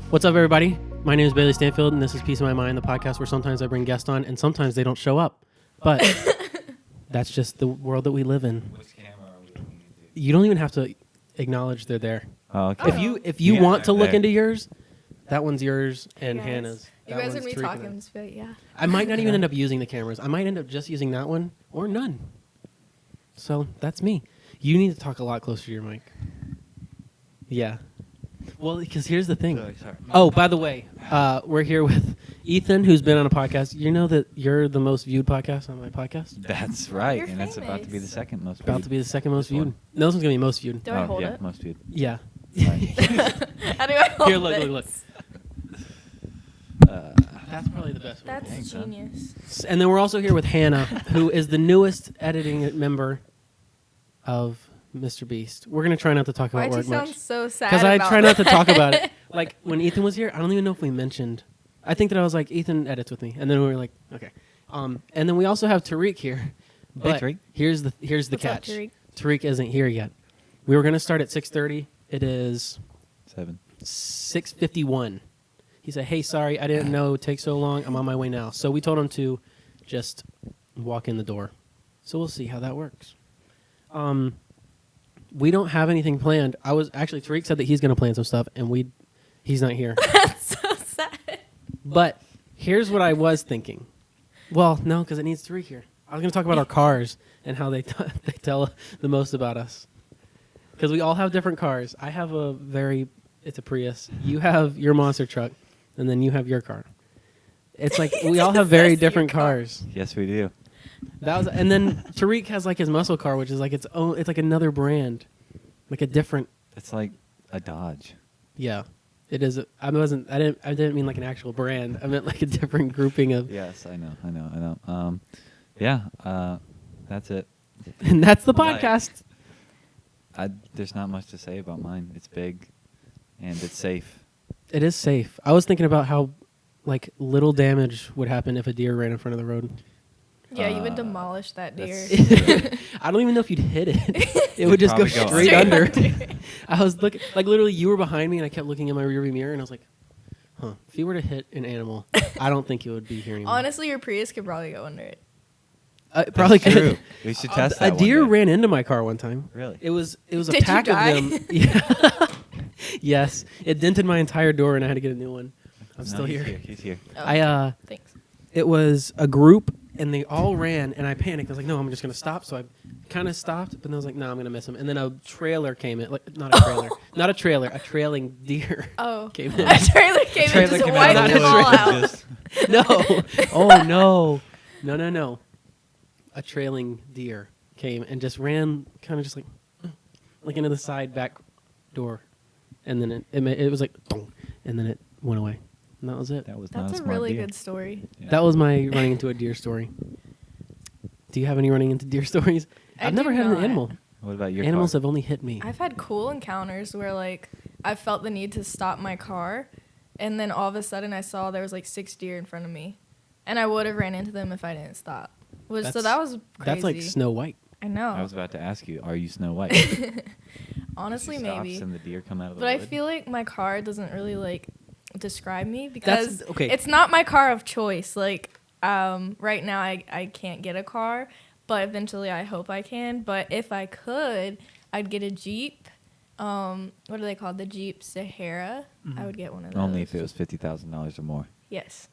What's up, everybody? My name is Bailey Stanfield, and this is Peace of My Mind, the podcast where sometimes I bring guests on and sometimes they don't show up. But that's just the world that we live in. Which camera are we looking into? You don't even have to acknowledge they're there. Oh, okay. If you want to look there. into yours, that one's yours and Yes. Hannah's. You That guys one's are me Tareq and talking, I's. but yeah. I might not even end up using the cameras. I might end up just using that one or none. So that's me. You need to talk a lot closer to your mic. Yeah. Well, because here's the thing. Sorry. Oh, by the way, we're here with Ethan, who's been on a podcast. You know that you're the most viewed podcast on my podcast? That's right, You're and it's about to be the famous. second most. About to be the second most This viewed. one. No, this one's going to be most viewed. Do I hold yeah, it? most viewed. Yeah. Right. How do I hold Here, look, this? look. That's probably the best one. That's Thanks, huh? genius. And then we're also here with Hannah, who is the newest editing member of Mr. Beast. We're going to try not to talk about Why'd you work sound much. so sad? Because I about try not to that? talk about it. Like, when Ethan was here, I don't even know if we mentioned. I think that I was like, Ethan edits with me. And then we were like, okay. And then we also have Tareq here. But Tareq. here's the What's up, catch. Tareq? Tareq isn't here yet. We were going to start at 6:30. It is 6:51. He said, hey, sorry, I didn't know it would take so long. I'm on my way now. So we told him to just walk in the door. So we'll see how that works. We don't have anything planned. Tareq said that he's going to plan some stuff, and he's not here. That's so sad. But here's what I was thinking. Well, no, because it needs Tareq here. I was going to talk about our cars and how they tell the most about us. Because we all have different cars. I have it's a Prius. You have your monster truck, and then you have your car. It's like we all have very Says your different car. cars. Yes, we do. And then Tareq has like his muscle car, which is like its own. It's like another brand, like a different. It's like a Dodge. Yeah, it is. I didn't mean like an actual brand. I meant like a different grouping of. Yes, I know. Yeah, that's it. And that's the Right. podcast. There's not much to say about mine. It's big, and it's safe. It is safe. I was thinking about how like little damage would happen if a deer ran in front of the road. Yeah, you would demolish that deer. that's- I don't even know if you'd hit it. It would just go probably go straight under. under. I was looking, like literally you were behind me and I kept looking in my rearview mirror and I was like, huh, if you were to hit an animal, I don't think it would be here anymore. Honestly, your Prius could probably go under it. It probably That's could. true. We should test that A deer one day. ran into my car one time. Really? It was a Did you pack die? of them. Yeah. Yes. It dented my entire door and I had to get a new one. I'm No, still he's here. He's here. Oh, thanks. It was a group and they all ran and I panicked. I was like, no, I'm just going to stop. So I kind of stopped, but then I was like, no, I'm going to miss him. And then a trailer came in. Like, not a trailer. Not a trailer. A trailing deer Oh. came in. A trailer came Trailer and just came wiped out. them Not a all trailer. out. No. Oh, no. No. A trailing deer came and just ran kind of just like into the side back door. And then it was like, "Dong," and then it went away. And that was it. That was not That's a a smart really deer. good story. Yeah. That was my running into a deer story. Do you have any running into deer stories? I I've never do had an not. animal. What about your Animals car? have only hit me. I've had cool encounters where like I felt the need to stop my car, and then all of a sudden I saw there was like 6 deer in front of me, and I would have ran into them if I didn't stop. So that was crazy. That's like Snow White. I know. I was about to ask you, are you Snow White? Honestly, She stops maybe. and the deer come out of the But I wood? feel like my car doesn't really like describe me because okay. it's not my car of choice. Like right now I can't get a car, but eventually I hope I can. But if I could, I'd get a Jeep. What are they called? The Jeep Sahara. I would get one of those. Only if it was $50,000 or more. Yes.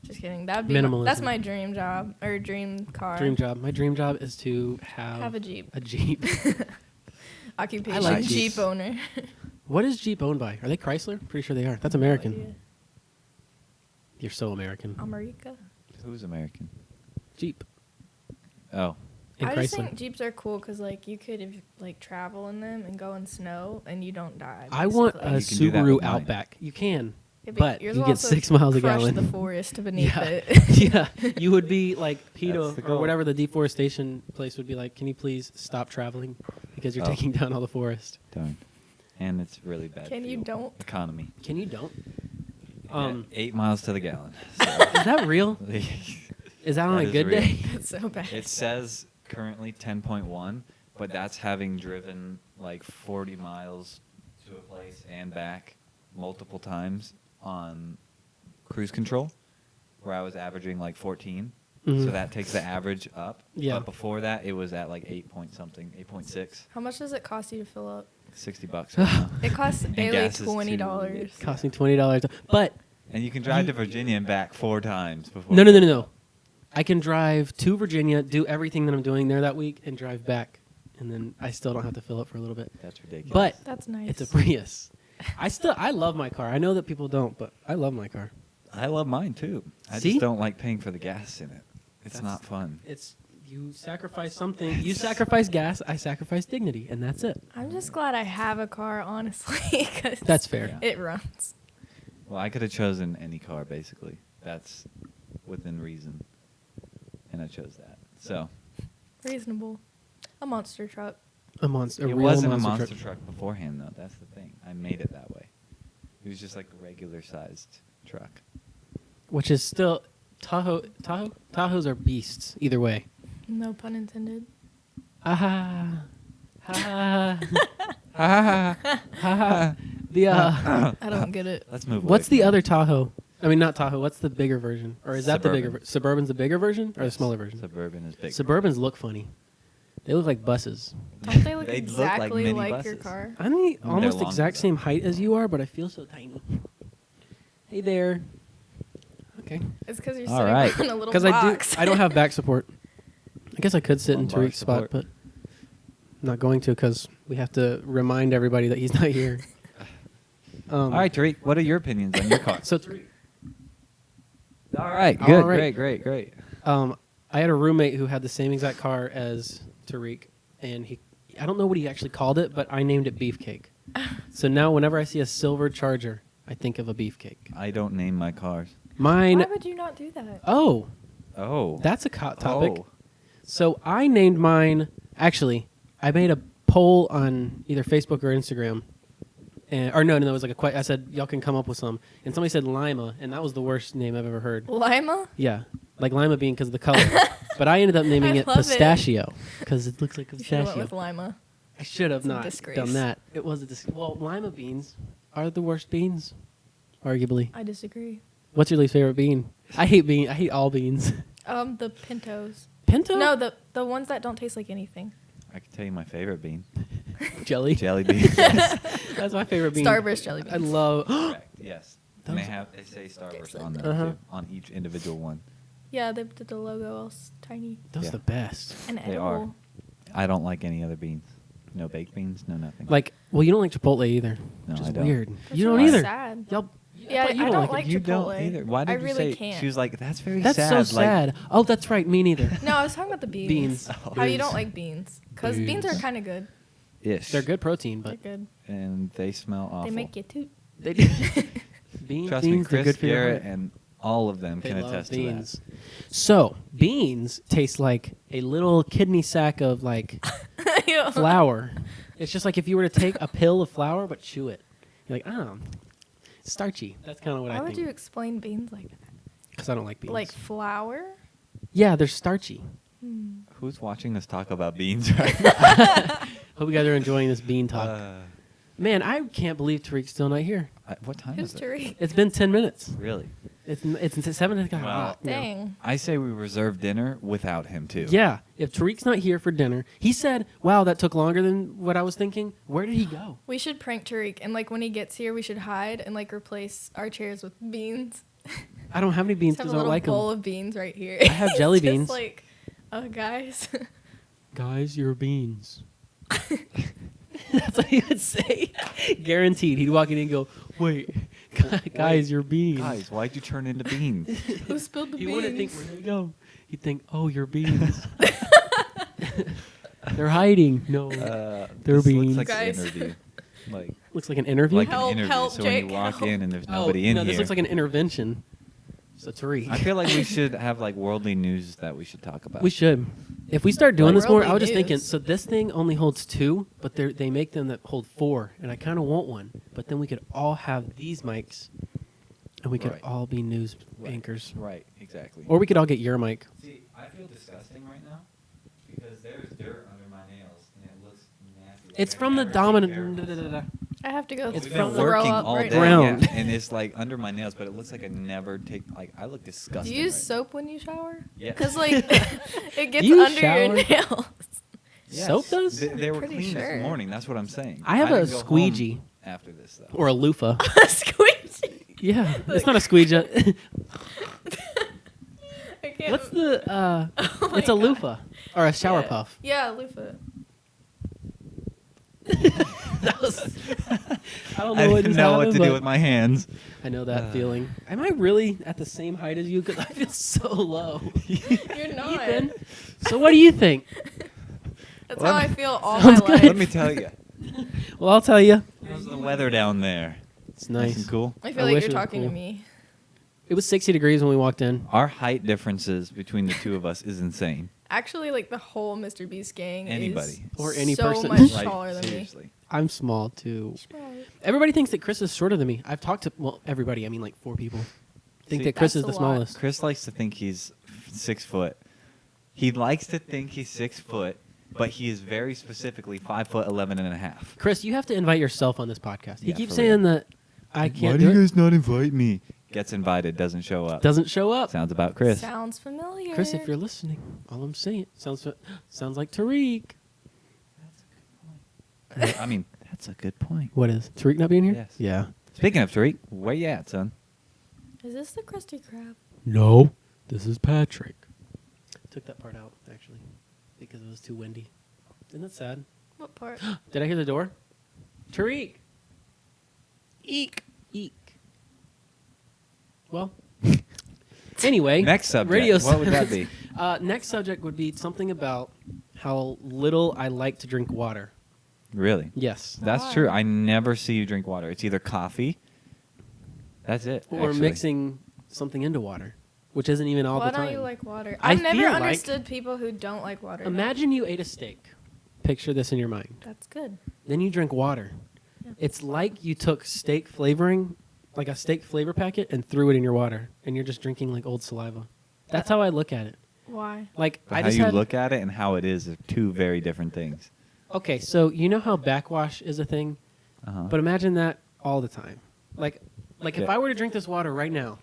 Just kidding. That would be Minimalism. that's my dream job or dream car. Dream job. My dream job is to have Have a Jeep. A Jeep. Occupation. I like Jeep Jeeps. owner. What is Jeep owned by? Are they Chrysler? Pretty sure they are. That's American. You're so American. America. Who's American? Jeep Oh, and I just Chrysler. think Jeeps are cool because like you could like travel in them and go in snow and you don't die. I want basically. a You can do that Subaru with mine. Outback. You can. Yeah, but yours you will get also 6 miles a crush gallon. the forest beneath Yeah. it. Yeah, you would be like PETA That's the or goal. whatever the deforestation place would be like, can you please stop traveling because you're Oh. taking down all the forest. darn. And it's really bad. Can you fuel don't? Economy. Can you don't? Yeah, 8 miles to the gallon. So Is that real? Is that on That a is good real. day? It's so bad. It says currently 10.1, but that's having driven like 40 miles to a place and back multiple times on cruise control, where I was averaging like 14. Mhm. So that takes the average up. Yeah. But before that, it was at like 8 point something, 8.6, How much does it cost you to fill up? $60 right now. It costs daily gas is $20. It cost me $20. But And you can drive to Virginia and back 4 times before. no. I can drive to Virginia, do everything that I'm doing there that week, and drive back, and then I still don't have to fill up for a little bit. That's ridiculous. But That's nice. it's a Prius. I love my car. I know that people don't, but I love my car. I love mine too. I See? just don't like paying for the gas in it. It's That's- not fun. It's you sacrifice something. You sacrifice gas. I sacrifice dignity, and that's it. I'm just glad I have a car, honestly, because That's fair. it runs. Well, I could have chosen any car basically. That's within reason, and I chose that. So Reasonable. A monster truck. A monster. A it real wasn't a monster monster truck beforehand though. That's the thing. I made it that way. It was just like a regular sized truck. which is still Tahoes are beasts either way. No pun intended. Ah, ha, ha, ha. The I don't get it. Let's move. what's away the from other Tahoe? I mean, not Tahoe. What's the bigger version, or is that the bigger? Suburban. Suburban's the bigger version, or the Yes, smaller version? Suburban is big. Suburbans look funny. They look like buses. Don't they look They look like exactly mini like your buses. car? I'm the They're almost longer, exact though. same height as you are, but I feel so tiny. Hey there. Okay. It's because you're All sitting right. on a little Because box. I don't have back support. I guess I could sit in Lumbar Tareq's spot, support. but I'm not going to because we have to remind everybody that he's not here. All right, Tareq, what are your opinions on your car? So Tareq, All right, All good, right. great. I had a roommate who had the same exact car as Tareq, and I don't know what he actually called it, but I named it Beefcake. So now whenever I see a silver Charger, I think of a Beefcake. I don't name my cars. Mine. Why would you not do that? Oh, Oh, that's a hot topic. Oh. So I named mine. Actually, I made a poll on either Facebook or Instagram. Or no, it was like I said, y'all can come up with some. And somebody said Lima, and that was the worst name I've ever heard. Lima? Yeah, like Lima bean because of the color. But I ended up naming I it love it. Pistachio because it looks like a You should have went pistachio. with Lima. I should have It's a not disgrace. done that. It was a Well, Lima beans are the worst beans, arguably. I disagree. What's your least favorite bean? I hate all beans. The Pintos. Pinto? No, the ones that don't taste like anything. I can tell you my favorite bean. Jelly. Jelly beans. Yes. That's my favorite bean. Starburst jelly beans. I love. Correct. Yes. And Those- they say Starburst Okay, on them Uh-huh. too, on each individual one. Yeah, they did the logo all tiny Those Yeah. are the best. and They edible. are. I don't like any other beans. No baked beans. No nothing. Like, well, you don't like Chipotle either, No, which is I don't. weird. That's you don't really either. Sad. Y'all. Yeah, thought you I don't it. like you Chipotle. don't either. Why did I you really say? can't. She was like, "That's very That's sad." so Like, sad. Oh, that's right. Me neither. No, I was talking about the beans. Beans. How you Beans. don't like beans? Because beans are Beans. kind of good. Ish. They're good protein, They're but good. and they smell awful. They make you toot. they do. Beans. Trust me, beans, they're Chris, good for your Garrett, heart. and all of them They can love attest beans. to So beans taste like a little kidney sack of like flour. It's just like if you were to take a pill of flour but chew it. You're like, starchy. That's kind of what Why I would think. you explain beans like that? Because I don't like beans. Like flour? yeah, they're starchy. Hmm. that. Who's watching us talk about beans right now? Hope you guys are enjoying this bean talk. Man, I can't believe Tareq's still not here. What time Who's is it? Tareq? It's been 10 minutes. Really? It's 7 o'clock. Well, No. Dang. I say we reserve dinner without him too. Yeah, if Tareq's not here for dinner, he said, "Wow, that took longer than what I was thinking." Where did he go? We should prank Tareq, and like when he gets here, we should hide and like replace our chairs with beans. I don't have any beans Just have because a I don't little like bowl them. of beans right here. I have jelly It's just beans. like, guys. Guys, your beans. That's what he would say. Guaranteed. He'd walk in and go, "Wait, guys, your beans." Guys, why'd you turn into beans? Who spilled the He beans? wouldn't think, "Where they go?" He'd think, "Oh, your beans." They're hiding. No, They're this beans. looks like Guys. an interview. Like, looks like an interview. like Help, an interview. help, so when Jake, you walk help. in and there's Oh, nobody in no, here. this looks like an intervention. So Tareq. I feel like we should have like worldly news that we should talk about. We should. If we start doing Like this more, worldly I was just thinking, news. so this thing only holds 2, but they make them that hold 4, and I kind of want one. But then we could all have these mics, and we could Right. all be news Right. anchors. Right, exactly. Or we could all get your mic. See, I feel disgusting right now because there's dirt under my nails and it looks nasty. It's from the dominant. I have to go It's We've throw been working up all right day, now. Brown. yeah, and it's like under my nails, but it looks like I never take. Like I look Do disgusting. you use right soap when you shower? Yeah. Because like it gets you under shower? your nails. Yes. Soap does? They were Pretty clean sure. this morning. That's what I'm saying. I have a didn't go home squeegee. after this though. Or a loofah. Squeegee. Yeah, it's not a squeegee. I can't. What's the? Oh my It's a God. loofah or a shower Yeah. puff. Yeah, loofah. That was, I don't know I what didn't just know what happened, to do but with my hands. I know that feeling. Am I really at the same height as you? Because I feel so low. You're not. Ethan, so what do you think? That's Let how me- I feel all Sounds my good. life. Let me tell you. Well, I'll tell you. How's the weather down there? It's Nice nice. and cool. I I feel like wish you're it was talking cool. to me. It was 60 degrees when we walked in. Our height differences between the two of us is insane. Actually, like the whole Mr. Beast gang Anybody. is Or any so person. much Like, taller than me. seriously. I'm small too. Everybody thinks that Chris is shorter than me. I've talked to everybody. I mean, like 4 people think See, that Chris That's is the a lot. smallest. Chris likes to think he's 6 foot. He likes to think he's 6 foot, but he is very specifically 5 foot 11 and a half. Chris, you have to invite yourself on this podcast. He Yeah, keeps for saying real. that I can't Why do do you it. guys not invite me? Gets invited, doesn't show up. Doesn't show up. Sounds about Chris. Sounds familiar. Chris, if you're listening, all I'm saying sounds like Tareq. I mean, that's a good point. What is Tareq not being here? Yes. Yeah. Speaking of Tareq, where you at, son? Is this the Krusty Krab? No, this is Patrick. Took that part out actually because it was too windy. Isn't that sad? What part? Did I hear the door? Tareq. Eek. Eek. Well. Anyway. Next subject. Radio What would that be? Next subject would be something about how little I like to drink water. Really? Yes. That's Why? true. I never see you drink water. It's either coffee. That's it. Or actually. mixing something into water, which isn't even all Why the time. don't you like water? I I've never feel like- understood people who don't like water. Imagine you ate a steak. Picture this in your mind. That's good. Then you drink water. Yeah. It's like you took steak flavoring, like a steak flavor packet, and threw it in your water, and you're just drinking like old saliva. That's how I look at it. Why? Like But I how just you had, look at it and how it is are two very different things. Okay, so you know how backwash is a thing, Uh-huh. but imagine that all the time. Like if Yeah. I were to drink this water right now,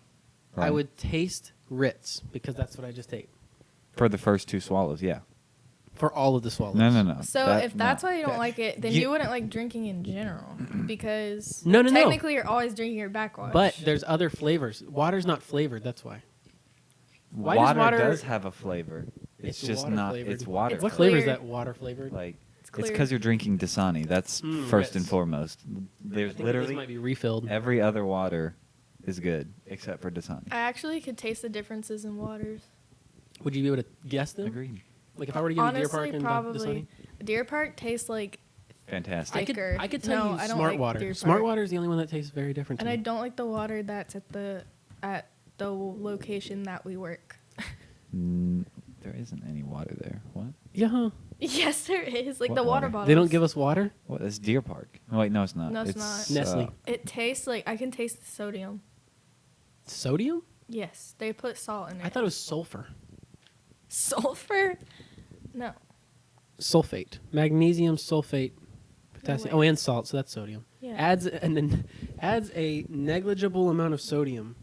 I Right. would taste Ritz because that's what I just ate For the first 2 swallows, yeah. for all of the swallows. No. So That- if that's no. why you don't That- like it, then you wouldn't like drinking in general because No. technically you're always drinking your backwash. But there's other flavors. Water's not flavored. That's why. Why does water water- does have a flavor. It's It's just water not. flavored. It's water. It's What flavor is clear. that? Water flavored. Like It's it's clear. because you're drinking Dasani. That's first and Ritz. foremost. I There's think this literally might be refilled. every other water is good except for Dasani. I actually could taste the differences in waters. Would you be able to guess them? Agreed. Like if I were to give you Deer Honestly, Park and probably. Dasani? Deer Park tastes like, Fantastic. I could thicker. tell No, you I don't Smart like Water. Deer Smart Park. Water is the only one that tastes very different. and to I me. don't like the water that's at the location that we work. There isn't any water there. What? Yeah. Huh. Yes, there is. Like What the water water? bottles. They don't give us water. What? That's Deer Park. Oh, wait, no, it's not. No, it's not. Nestle. It tastes like I can taste the sodium. Sodium? Yes, they put salt in it. I thought it was sulfur. Sulfur? No. Sulfate, magnesium sulfate, potassium. way. Oh, and salt. So that's sodium. Yeah. Adds a negligible amount of sodium.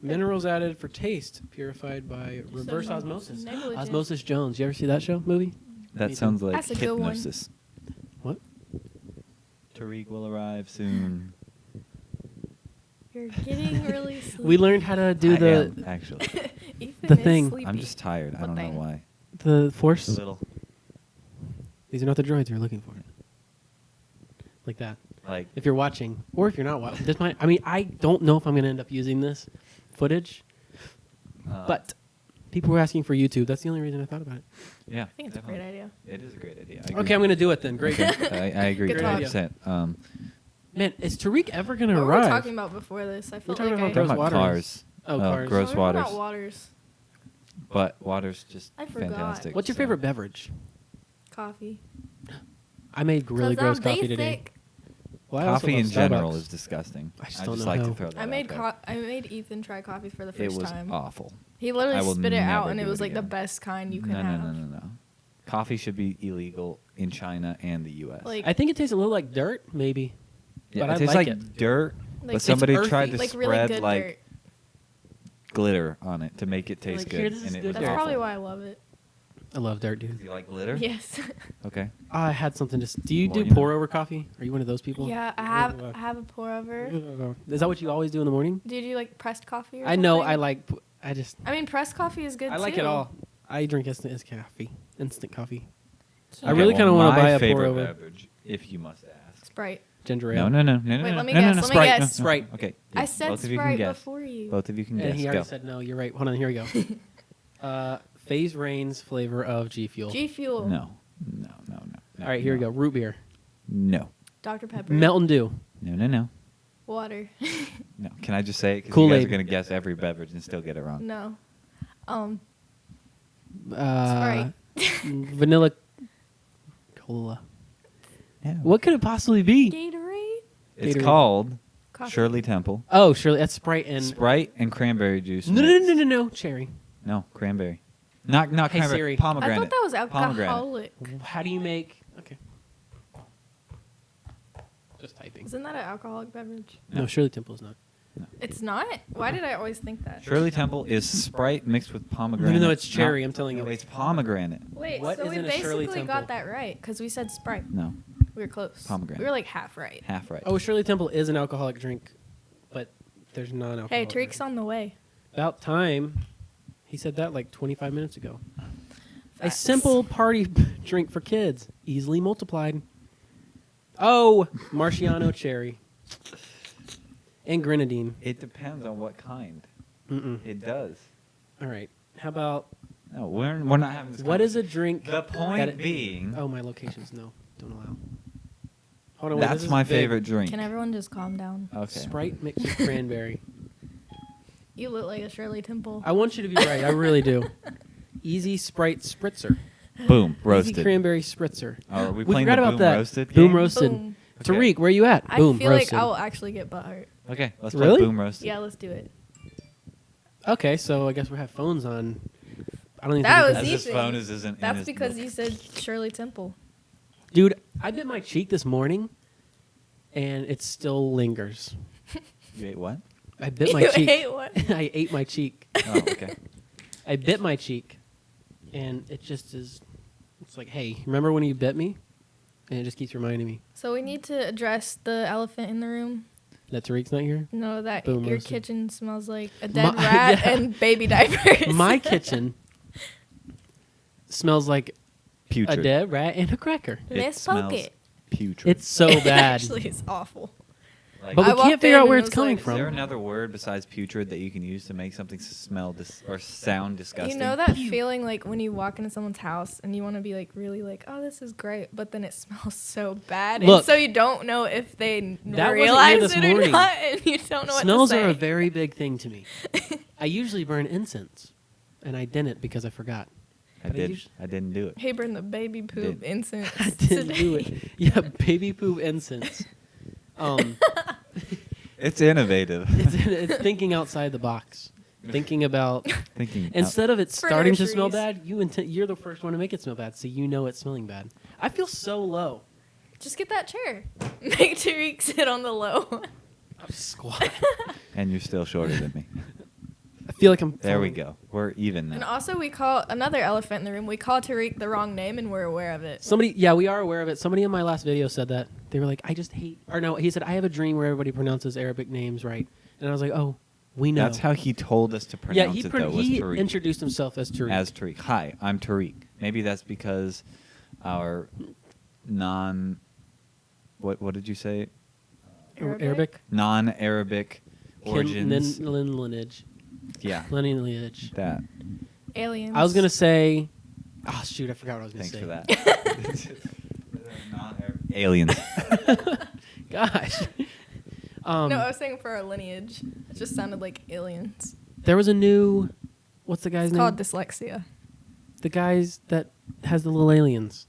Minerals added for taste, purified by reverse So osmosis. negligent. Osmosis Jones. You ever see that show movie? That Me sounds too. like That's a good one. hypnosis. What? Tariq will arrive soon. You're getting really sleepy. We learned how to do I the am, actually. Ethan the is thing. sleepy. I'm just tired. I What don't know thing? why. the A force. little. These are not the droids you're looking for. Like that. Like, If you're watching, or if you're not watching, this might. I mean, I don't know if I'm going to end up using this footage, but people were asking for YouTube. That's the only reason I thought about it. yeah. I think it's a great idea. It is a great idea. Okay, I'm going to do it then. Great. I agree Good talk. 100%. Man, is Tareq ever going to What were we arrive? talking about before this? I felt talking like about I... gross Talking about waters. cars. Oh, cars. Gross Oh, we were talking waters. about waters. But water's just I forgot. fantastic. What's your so. favorite beverage? Coffee. I made really 'Cause gross I'm coffee today. basic. Well, I also Coffee love in general Starbucks. is disgusting. I just don't know like how. to throw that I out made there. I made Ethan try coffee for the It first was time. awful. He literally I will spit it out, never and it do was it like the again. best kind you could No. have. Coffee should be illegal in China and the U.S. Like- I think it tastes a little like dirt, maybe. yeah, but it I tastes like like it. dirt, Like, but somebody it's tried to earthy. like really spread good like dirt. glitter on it to make it taste Like, good. here, this is and it good was That's dirt. probably awful. why I love it. I love dirt, dude. You like glitter? Yes. Okay. I had something to. Do you Well, do you know. pour over coffee? Are you one of those people? Yeah, I have a pour over. Is that what you always do in the morning? Do you do like pressed coffee? Or I know. something? I like. I just. I mean, pressed coffee is good I like too. it all. I drink instant coffee. Instant coffee. Can't- I really kinda wanna my buy a favorite pour-over. beverage, if you must ask. Sprite. Ginger No, ale. no, no, no, Wait, no, let no, me no, guess, no, let me Sprite. guess. No, no. Sprite. Okay. I yeah, said both of you can Sprite guess. before you. Both of you can And guess. he already Go. said no. You're right. Hold on. Here we go. Phase Rain's flavor of G Fuel. G Fuel. No. All right. Here we go. Root beer. No. Dr Pepper. Mountain Dew. No. Water. No. Can I just say it? Because you Kool-Aid. guys are going to guess every beverage and still get it wrong. No. Sprite. Vanilla cola. Yeah. What could it possibly be? Gatorade. It's Gatorade. called Coffee. Shirley Temple. Oh, surely that's Sprite and. Sprite and cranberry juice. No, mixed. no. Cherry. No, cranberry. Not Hey, cranberry. Siri. I Pomegranate. thought that was Pomegranate. alcoholic. How do you make? Okay. Just typing. Isn't that an alcoholic beverage? No, Shirley Temple is not. It's not. Why did I always think that? Shirley Temple is Sprite mixed with pomegranate. No, it's cherry. I'm telling you. No, it's pomegranate. Wait, What so we isn't a Shirley basically Temple? got that right because we said Sprite. No, We were close. Pomegranate. We were like half right. half right. Oh, Shirley Temple is an alcoholic drink, but there's non-alcoholic. Hey, drink. Tareq's on the way. About time. He said that like 25 minutes ago. A Facts. simple party drink for kids, easily multiplied. Oh, Marciano cherry. And grenadine. It depends on what kind. Mm-mm. It does. All right. How about No, we're not having this. what is a drink? The that point it- being, Oh, my locations. No, don't allow. Hold on. wait, that's this is my big. favorite drink. Can everyone just calm down? Okay. Sprite mixed with cranberry. You look like a Shirley Temple. I want you to be right. I really do. Easy Sprite spritzer. Boom, Easy roasted. cranberry spritzer. Oh, are we We playing forgot the about boom that. roasted Boom game? roasted. Boom. Okay. Tareq, where you at? I Boom feel roasted. like I will actually get butthurt. Okay, let's play Really? boom roasted. Yeah, let's do it. Okay, so I guess we have phones on. I don't even That think was As his easy. phone isn't in That's his because book. you said Shirley Temple. Dude, I bit my cheek this morning, and it still lingers. You ate what? I bit my You cheek. ate what? I ate my cheek. Oh, okay. I bit my cheek, and it just is. It's like, hey, remember when you bit me? And it just keeps reminding me So we need to address the elephant in the room. that Tareq's not here. No, that Boom your roasted. kitchen smells like a dead My- rat yeah. and baby diapers. My kitchen smells like Putrid. a dead rat and a cracker. Let's poke smells it. Putrid. It's so bad. Actually, it's awful. Like, But I we can't walked figure in out where and it's it was coming like- is there from. another word besides putrid that you can use to make something smell or sound disgusting? You know that feeling like when you walk into someone's house and you want to be like really like, oh, this is great, but then it smells so bad, Look, and so you don't know if they that wasn't here realize this it or morning. not, and you don't know Smells what to say. are a very big thing to me. I usually burn incense, and I didn't because I forgot. I But I did. usually- I didn't do it. Hey, burn the baby poop Did. incense. I didn't today. do it. Yeah, baby poop incense. It's innovative. It's thinking outside the box. Thinking about Thinking. instead of it For starting to smell nurseries. bad, you're the first one to make it smell bad, so you know it's smelling bad. I feel so low. Just get that chair. Make Tareq sit on the low. I'm squat. and you're still shorter than me. I feel like I'm. There we falling. go. We're even And now. also, we call another elephant in the room. We call Tareq the wrong name, and we're aware of it. Somebody, yeah, we are aware of it. Somebody in my last video said that. They were like, I just hate, or no, he said, I have a dream where everybody pronounces Arabic names right. And I was like, oh, we know. That's how he told us to yeah, pronounce it, though, was he Tareq. introduced himself as Tareq. As Tareq. Hi, I'm Tareq. Maybe that's because our what did you say? Arabic? Non-Arabic origins. Lineage. Yeah, Lineage. that. Aliens. I was going to say, oh, shoot, I forgot what I was going to Thanks say. for that. Aliens. Gosh. No, I was saying for our lineage. It just sounded like aliens. There was a new, what's the guy's It's name? called dyslexia. The guys that has the little aliens.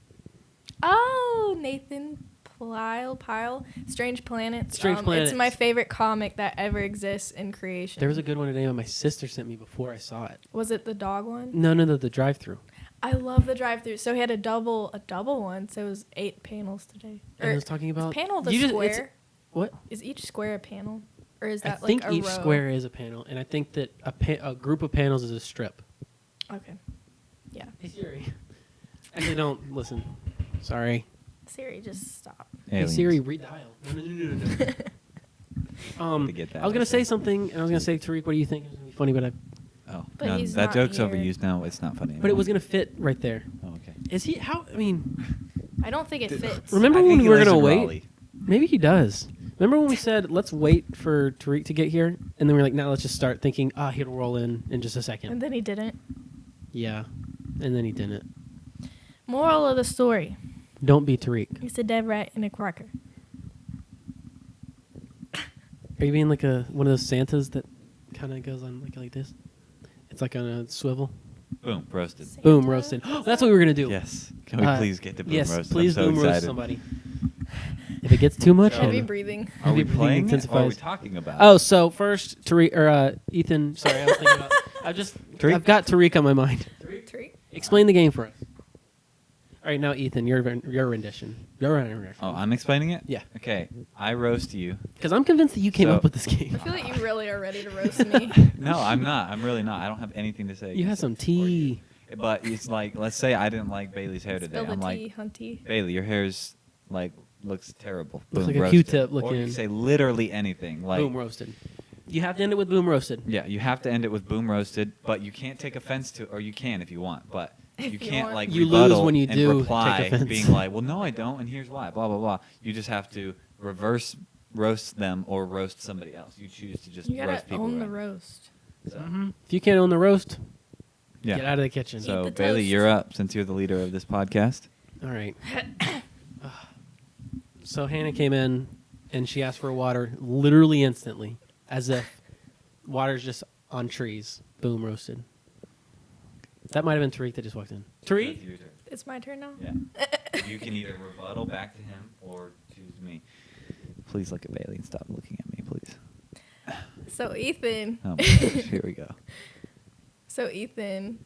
Oh, Nathan Pyle. Strange Planets. Strange Planets. It's my favorite comic that ever exists in creation. There was a good one today that my sister sent me before I saw it. Was it the dog one? No, the drive-through. I love the drive-through. So he had a double one. So it was 8 panels today. And I was talking about is panel the you square? What? Is each square a panel, or is I that think like a each row? square is a panel, and I think that a group of panels is a strip. Okay. Yeah. Hey Siri. Actually, don't listen. Sorry. Siri, just stop. Aliens. Hey Siri, redial. No. To get that I was gonna out say there. something, and I was gonna say, Tareq, what do you think? It was gonna be funny, but But no, he's that not joke's here. overused now. It's not funny. but it was gonna fit right there. Oh, okay. Is he? How? I mean, I don't think it fits. remember I when think we he were lives gonna in wait? Raleigh. Maybe he does. Remember when we said let's wait for Tareq to get here, and then we are like, now let's just start thinking, he'll roll in just a second. And then he didn't. Yeah, and then he didn't. Moral of the story: Don't be Tareq. he's a dead rat in a cracker. Are you being like one of those Santas that kind of goes on like this? It's like on a swivel. Boom, roasted. Boom, Santa? roasted. That's what we were gonna do. Yes. Can we please get to boom yes, roasted? please I'm so boom excited. roast somebody. If it gets too much, Heavy then- breathing. Are we Heavy breathing playing it, or are we intensifies. talking about Oh, it? so first Tareq or Ethan. Sorry, I was thinking about. Tareq? I've got Tareq on my mind. Tareq? Explain the game for us. All right, now Ethan, your rendition. Your rendition. Oh, I'm explaining it? Yeah. Okay. I roast you. Because I'm convinced that you came So- up with this game. I feel like you really are ready to roast me. No, I'm not. I'm really not. I don't have anything to say. You had against some it for you. tea. But it's like, let's say I didn't like Bailey's hair today. Spill the I'm tea, like, hunty. Bailey, your hair's like looks terrible. Looks Boom, like a roasted. Q-tip Or looking. you say literally anything. Like, Boom roasted. You have to end it with boom roasted. yeah, you have to end it with boom roasted, but you can't take offense to, or you can if you want, but you you can't want. like You rebuttal lose when you and do reply take offense. being like, well, no, I don't, and here's why, blah blah blah. You just have to reverse roast them or roast somebody else. You choose to just You gotta roast people. own the right. roast. So, If you can't own the roast, yeah. get out of the kitchen. Eat So the Bailey, toast. you're up since you're the leader of this podcast. All right. So Hannah came in and she asked for water literally instantly, as if water's just on trees. Boom roasted. That might have been Tareq that just walked in. Tareq? That's your turn. It's my turn now? Yeah. You can either rebuttal back to him or choose me. Please look at Bailey and stop looking at me, please. So Ethan. Oh my gosh, here we go. So Ethan,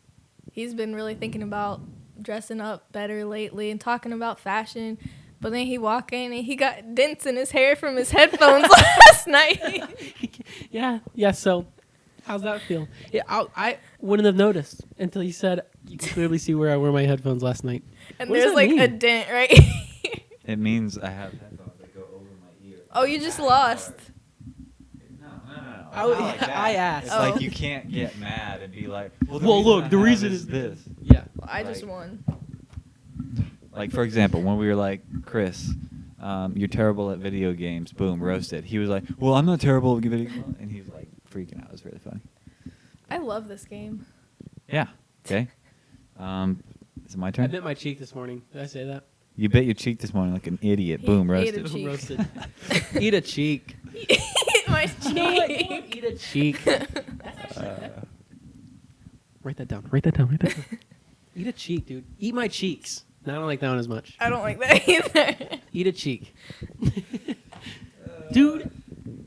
he's been really thinking about dressing up better lately and talking about fashion. But then he walked in and he got dents in his hair from his headphones last night. Yeah. So, how's that feel? Yeah, I wouldn't have noticed until you said you can clearly see where I wore my headphones last night. And What does there's that like a mean? dent right here. It means I have headphones that go over my ear. Oh, you just lost. No. Oh, It's not like that. I asked. It's Oh. like you can't get mad and be like, well, Look, the I have reason is is this. Yeah. Well, I just Like- won. Like, for example, when we were like, Chris, you're terrible at video games, boom, roasted. He was like, well, I'm not terrible at video games. And he was like freaking out. It was really funny. I love this game. Yeah. Okay. Is it my I turn? bit my cheek this morning. Did I say that? You bit your cheek this morning like an idiot. He Boom, ate a roasted. cheek. Boom roasted. Eat a cheek. My No, I cheek. won't eat a cheek. Write that down. Write that down. Eat a cheek, dude. Eat my cheeks. No, I don't like that one as much. I don't like that either. Eat a cheek. Dude,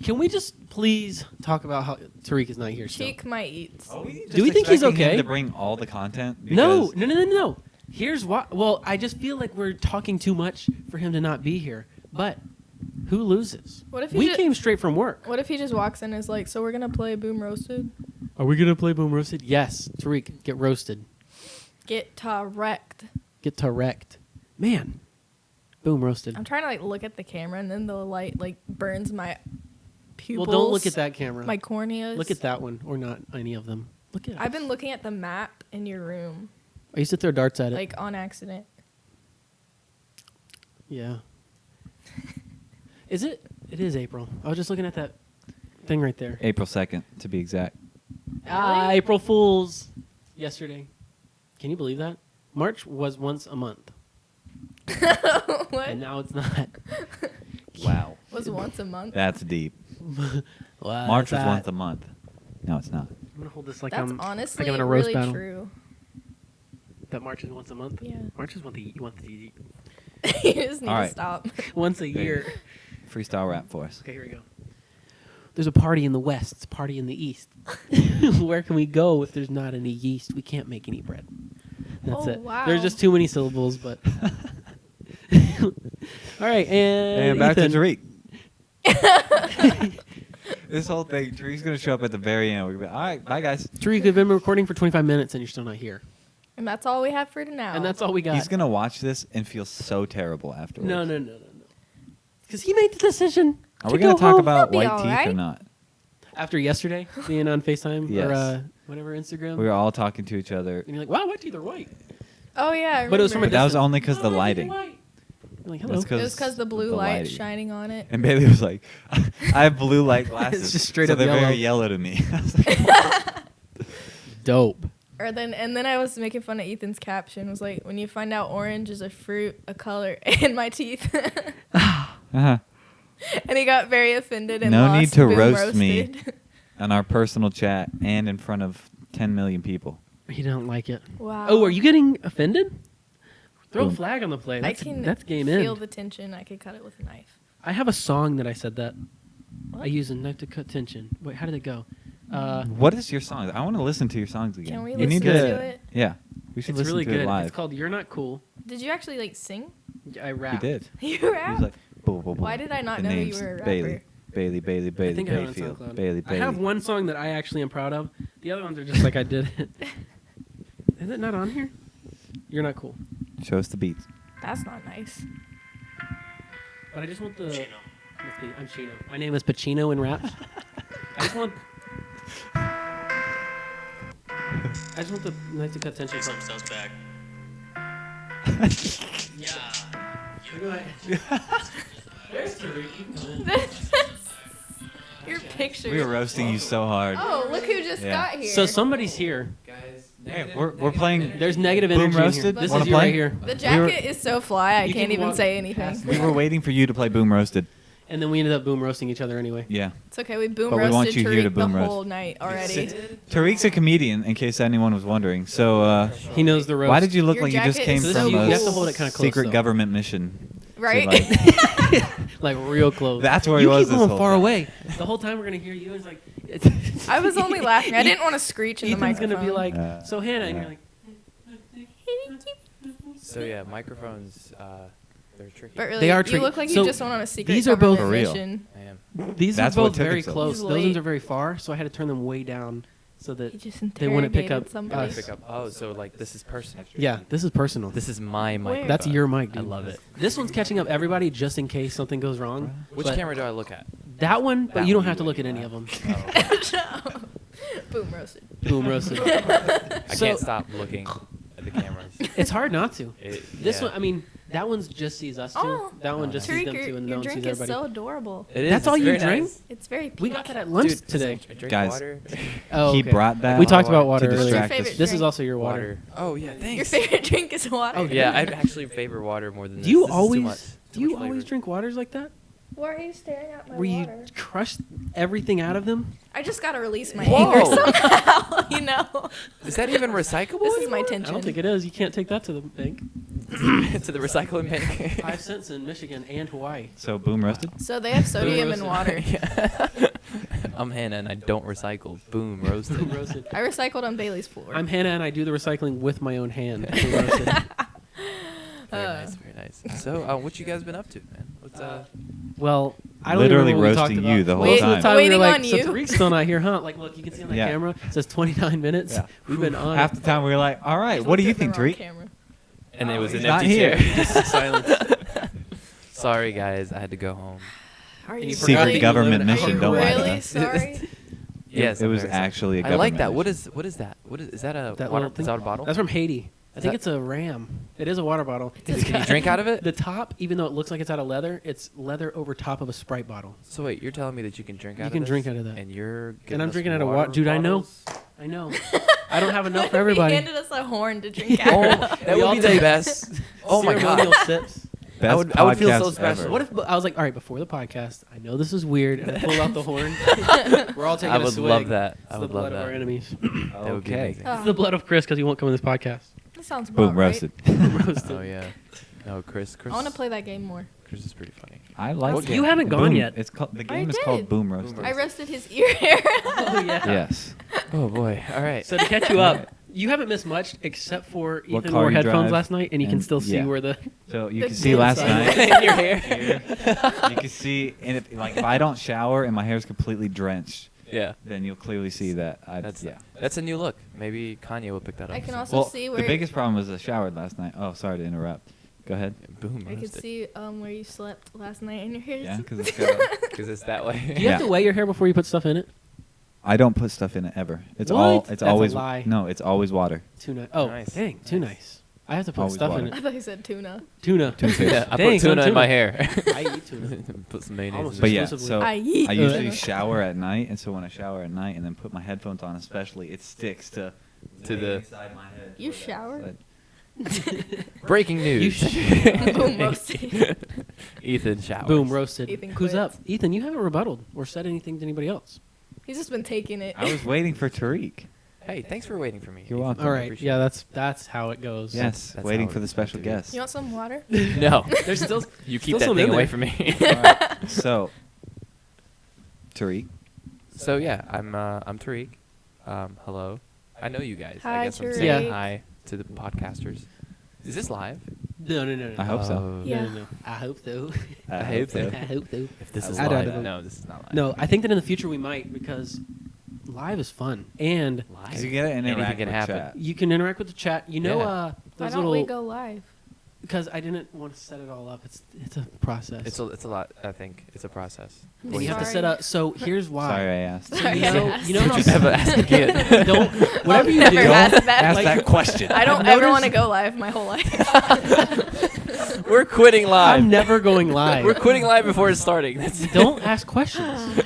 can we just please talk about how Tareq is not here still? Cheek my eats. Do we think he's expecting him okay? to bring all the content? No. Because- Here's why. Well, I just feel like we're talking too much for him to not be here. But who loses? What if he we ju- came straight from work? What if he just walks in and is like, so we're going to play Boom Roasted? Are we gonna play Boom Roasted? Yes. Tareq, get roasted. Get Tareq. Get Tareq. Man. Boom roasted. I'm trying to like look at the camera and then the light like burns my pupils. Well, don't look at that camera. My corneas. Look at that one, or not any of them. Look at. I've been looking at the map in your room, I used to throw darts at it. like on accident. Yeah. Is it? It is April. I was just looking at that thing right there. April 2nd, to be exact. Really? April Fools. Yesterday. Can you believe that? March was once a month, What? and now it's not. Wow. Was once a month. That's deep. Wow, March was that's once that. a month. No, it's not. I'm gonna hold this like That's I'm honestly like I'm in a roast really battle. true. That March is once a month. Yeah. March is once a You just need All to right. stop. once a year. Freestyle rap for us. Okay, here we go. There's a party in the west. It's a party in the east. Where can we go if there's not any yeast? We can't make any bread. That's it. Wow. There's just too many syllables, but. All right, And back to Ethan. Tareq. This whole thing, Tareq's going to show up at the very end. We're gonna be, all right, bye, guys. Tareq, we've been recording for 25 minutes and you're still not here. And that's all we have for now. And that's all we got. He's going to watch this and feel so terrible afterwards. No. Because he made the decision. Are we going to talk about He'll be white all teeth or right. not? After yesterday, being on FaceTime Yes. or whatever, Instagram. We were all talking to each other. And you're like, wow, white teeth are white. Oh yeah, I But it was from a remember. That was distance. only because Oh, the my lighting. teeth are white. You're like, hello. That's It was because the blue light lighting. shining on it. And Bailey was like, I have blue light glasses. It's just straight so up they're yellow. very yellow to me. I was like, Dope. And then I was making fun of Ethan's caption. Was like, when you find out orange is a fruit, a color, and my teeth. uh-huh. And he got very offended and No lost. need to Boom roast me. roasted. On our personal chat and in front of 10 million people. He don't like it. Wow. Oh, are you getting offended? Throw a Boom. flag on the play. I can That's game feel in. the tension. I could cut it with a knife. I have a song that I said that. What? I use a knife to cut tension. Wait, how did it go? What is your song? I want to listen to your songs again. Can we You listen need to it? Yeah. We should It's listen really to good. it live. It's called "You're Not Cool." Did you actually like sing? I He rap. did. You He rap? was like, boom, boom, boom. Why did I not The know you names, were a rapper? Bailey, I think I have it on Bayfield, SoundCloud. Bailey. I have one song that I actually am proud of. The other ones are just like I did it. Is it not on here? You're not cool. Show us the beats. That's not nice. But I just want the. I'm Chino. My name is Pacino in raps. I just want the knife to cut tension. Some stuff's back. Yeah. There's Tareq. Your picture. We were roasting you so hard. Oh, look who just Yeah. got here. So somebody's here. Hey, we're playing. There's negative Boom energy in here. roasted. This Wanna is you play? right here. the jacket is so fly, I You can't can even walk say anything. We were waiting for you to play Boom Roasted. And then we ended up boom roasting each other anyway. Yeah. It's okay, we boom But we roasted want you here to Tareq boom the roast. whole night already. Tariq's a comedian, in case anyone was wondering. So, He knows the roast. why did you look Your like you just jacket came is so from cool. a You have to hold it kinda close, secret though. government mission? to, Right? like- Like real close. That's where he you was keep this going whole far time. away. The whole time we're gonna hear you. It's like I was only laughing. I didn't want to screech in the Ethan's microphone. gonna be like, Uh, so Hannah, and yeah. you're like, So yeah, microphones, they're tricky. But really, They are you tricky. look like So you just went on a secret these are both- government For real. mission. I am. these That's are what both took very it so close. long. Those ones He's are very far, so I had to turn them way down so that You just they wouldn't pick interrogated up somebody. us. Pick up. Oh, so like this is personal. Yeah, this is personal. This is my microphone. That's your mic, I dude. love it. This one's catching up everybody just in case something goes wrong. Which But camera do I look at? That one, but That you don't one have to you look would at do any of them. Oh. Boom roasted. Boom roasted. I So- can't stop looking at the cameras. It's hard not to. This Yeah. one, I mean, that one's just sees us two. Oh, That one just sees Tareq, them two, and no your one sees drink is everybody. so adorable. It is. That's all it's you very drink? nice. It's very pink. We got that at lunch Dude, today. I drink Guys. water. Oh, He okay. brought that. We talked about water water to earlier. distract favorite us. This is drink? also your water. Water. Oh yeah, Your thanks. favorite drink is water. Oh, Yeah, I actually favor water more than this. Do you This is too always much. do Too you much always flavor. drink waters like that? Why are you staring at my Where you water? crush everything out of them? I just gotta release my Whoa. anger somehow. You know. Is that even recyclable? This is my I tension. don't think it is. You can't take that to the bank. to the recycling bank. 5 cents in Michigan and Hawaii. So Boom Roasted. So they have sodium in roasted. water. Yeah. I'm Hannah and I don't recycle. Boom, roasted. Boom roasted. I recycled on Bailey's floor. I'm Hannah, and I do the recycling with my own hand. Boom roasted. Very nice, very nice. So, what you guys been up to, man? What's Well, I don't Literally even remember what we roasting talked you about. the whole Wait, time. we Waiting were like, on so you. Tareq's still not here, huh? Like, look, you can see on the Yeah. camera. It says 29 minutes. Yeah. We've been on Half it. the time we were like, all right, what do you think, Tariq? and it was he's an not empty here. chair. Just silence. Sorry, guys, I had to go home. Are And you you Secret forgot really, that government you live in mission, Are don't you lie to really us. sorry? Yes, It I'm was very sorry. actually a I like government that. What mission. is that? Is that a That water? little thing? Is that a bottle? That's from Haiti. I think it's a ram. It is a water bottle. Can you drink out of it? The top, even though it looks like it's out of leather, it's leather over top of a Sprite bottle. So wait, you're telling me that you can drink out You of can this? drink out of that. And you're And giving I'm us drinking out of water water. Dude, I know. bottles? I know. I don't have enough for He everybody. handed us a horn to drink Oh, out of. that We all would be the take best. Oh my Ceremonial god. sips. Best I would feel so podcast special. ever. What if I was like, all right, before the podcast, I know this is weird, and I pull out the horn. We're all taking I a would swig. love that. It's I the would blood love of our that. enemies. That would be Okay. amazing. It's the blood of Chris because he won't come in this podcast. That sounds about Boom right. Roasted. Roasted. Oh yeah. No, Chris. I want to play that game more. Chris is pretty funny. I like What it. game? You haven't gone Boom. yet. It's called, the I game is did. called Boom Roasted. Boom I roasted his ear hair. Oh yeah. Yes. Oh boy. All right. So to catch you up, You haven't missed much except for What Ethan car wore you headphones drive, last night, and you can and- still see yeah. where the. So you The can see dip last side. night. in your hair. Here, you can see, and if I don't shower and my hair is completely drenched, Yeah. then you'll clearly see that. That's a new look. Maybe Kanye will pick that up. I can soon. also Well, see the where biggest problem was I showered last night. Oh, sorry to interrupt. Go ahead. Boom. I could see where you slept last night in your hair. Yeah, because it's got. because it's that way. Do you have to wet your hair before you put stuff in it? I don't put stuff in it ever. It's What? all. It's That's a always. lie. No, it's always water. Too nice. Oh, Nice. dang, too nice. I have to put Always stuff in water. I it. thought you said tuna. Tuna. Yeah, I Dang, put tuna son, in my hair. I eat tuna. Put some mayonnaise. Almost in But it. yeah, exclusively. so I eat I usually tuna. shower at night, and so when I shower at night and then put my headphones on, especially, it sticks to the- inside my head. You toward that shower? side. Breaking news. Boom roasted. Ethan showers. Boom, roasted. Ethan Who's quits. up? Ethan, you haven't rebutted or said anything to anybody else. He's just been taking it. I was waiting for Tariq. Hey, thanks for waiting for me. You're Ethan. welcome. All I right, appreciate yeah, it. that's how it goes. Yes, That's waiting how for the it's special meant to be. guest. You want some water? No. There's still You still keep that some thing in away there. from me. All right, so, Tariq. So yeah, I'm Tareq. Hello. I know you guys. Hi, I guess I'm Tareq. saying Yeah. hi to the podcasters. Is this live? No. I hope so. Oh. Yeah. No. I hope so. I hope so. I hope so. If this I is doubt live, it. no, this is not live. No, I think that in the future we might because live is fun and Because you get to interact Anything can with happen. chat. you can interact with the chat. You know, Yeah. Why those don't we little go live? because I didn't want to set it all up. It's a process. It's a lot. I think it's a process. I'm and you have to sorry. set up. So here's why. Sorry, I asked. Sorry, You I know, asked. you know Would how you ever ask again? don't whatever you never do. ask that. Ask Like- that question. I don't I've ever want to noticed- go live my whole life. We're quitting live. I'm never going live. We're quitting live before it's starting. That's Don't ask questions.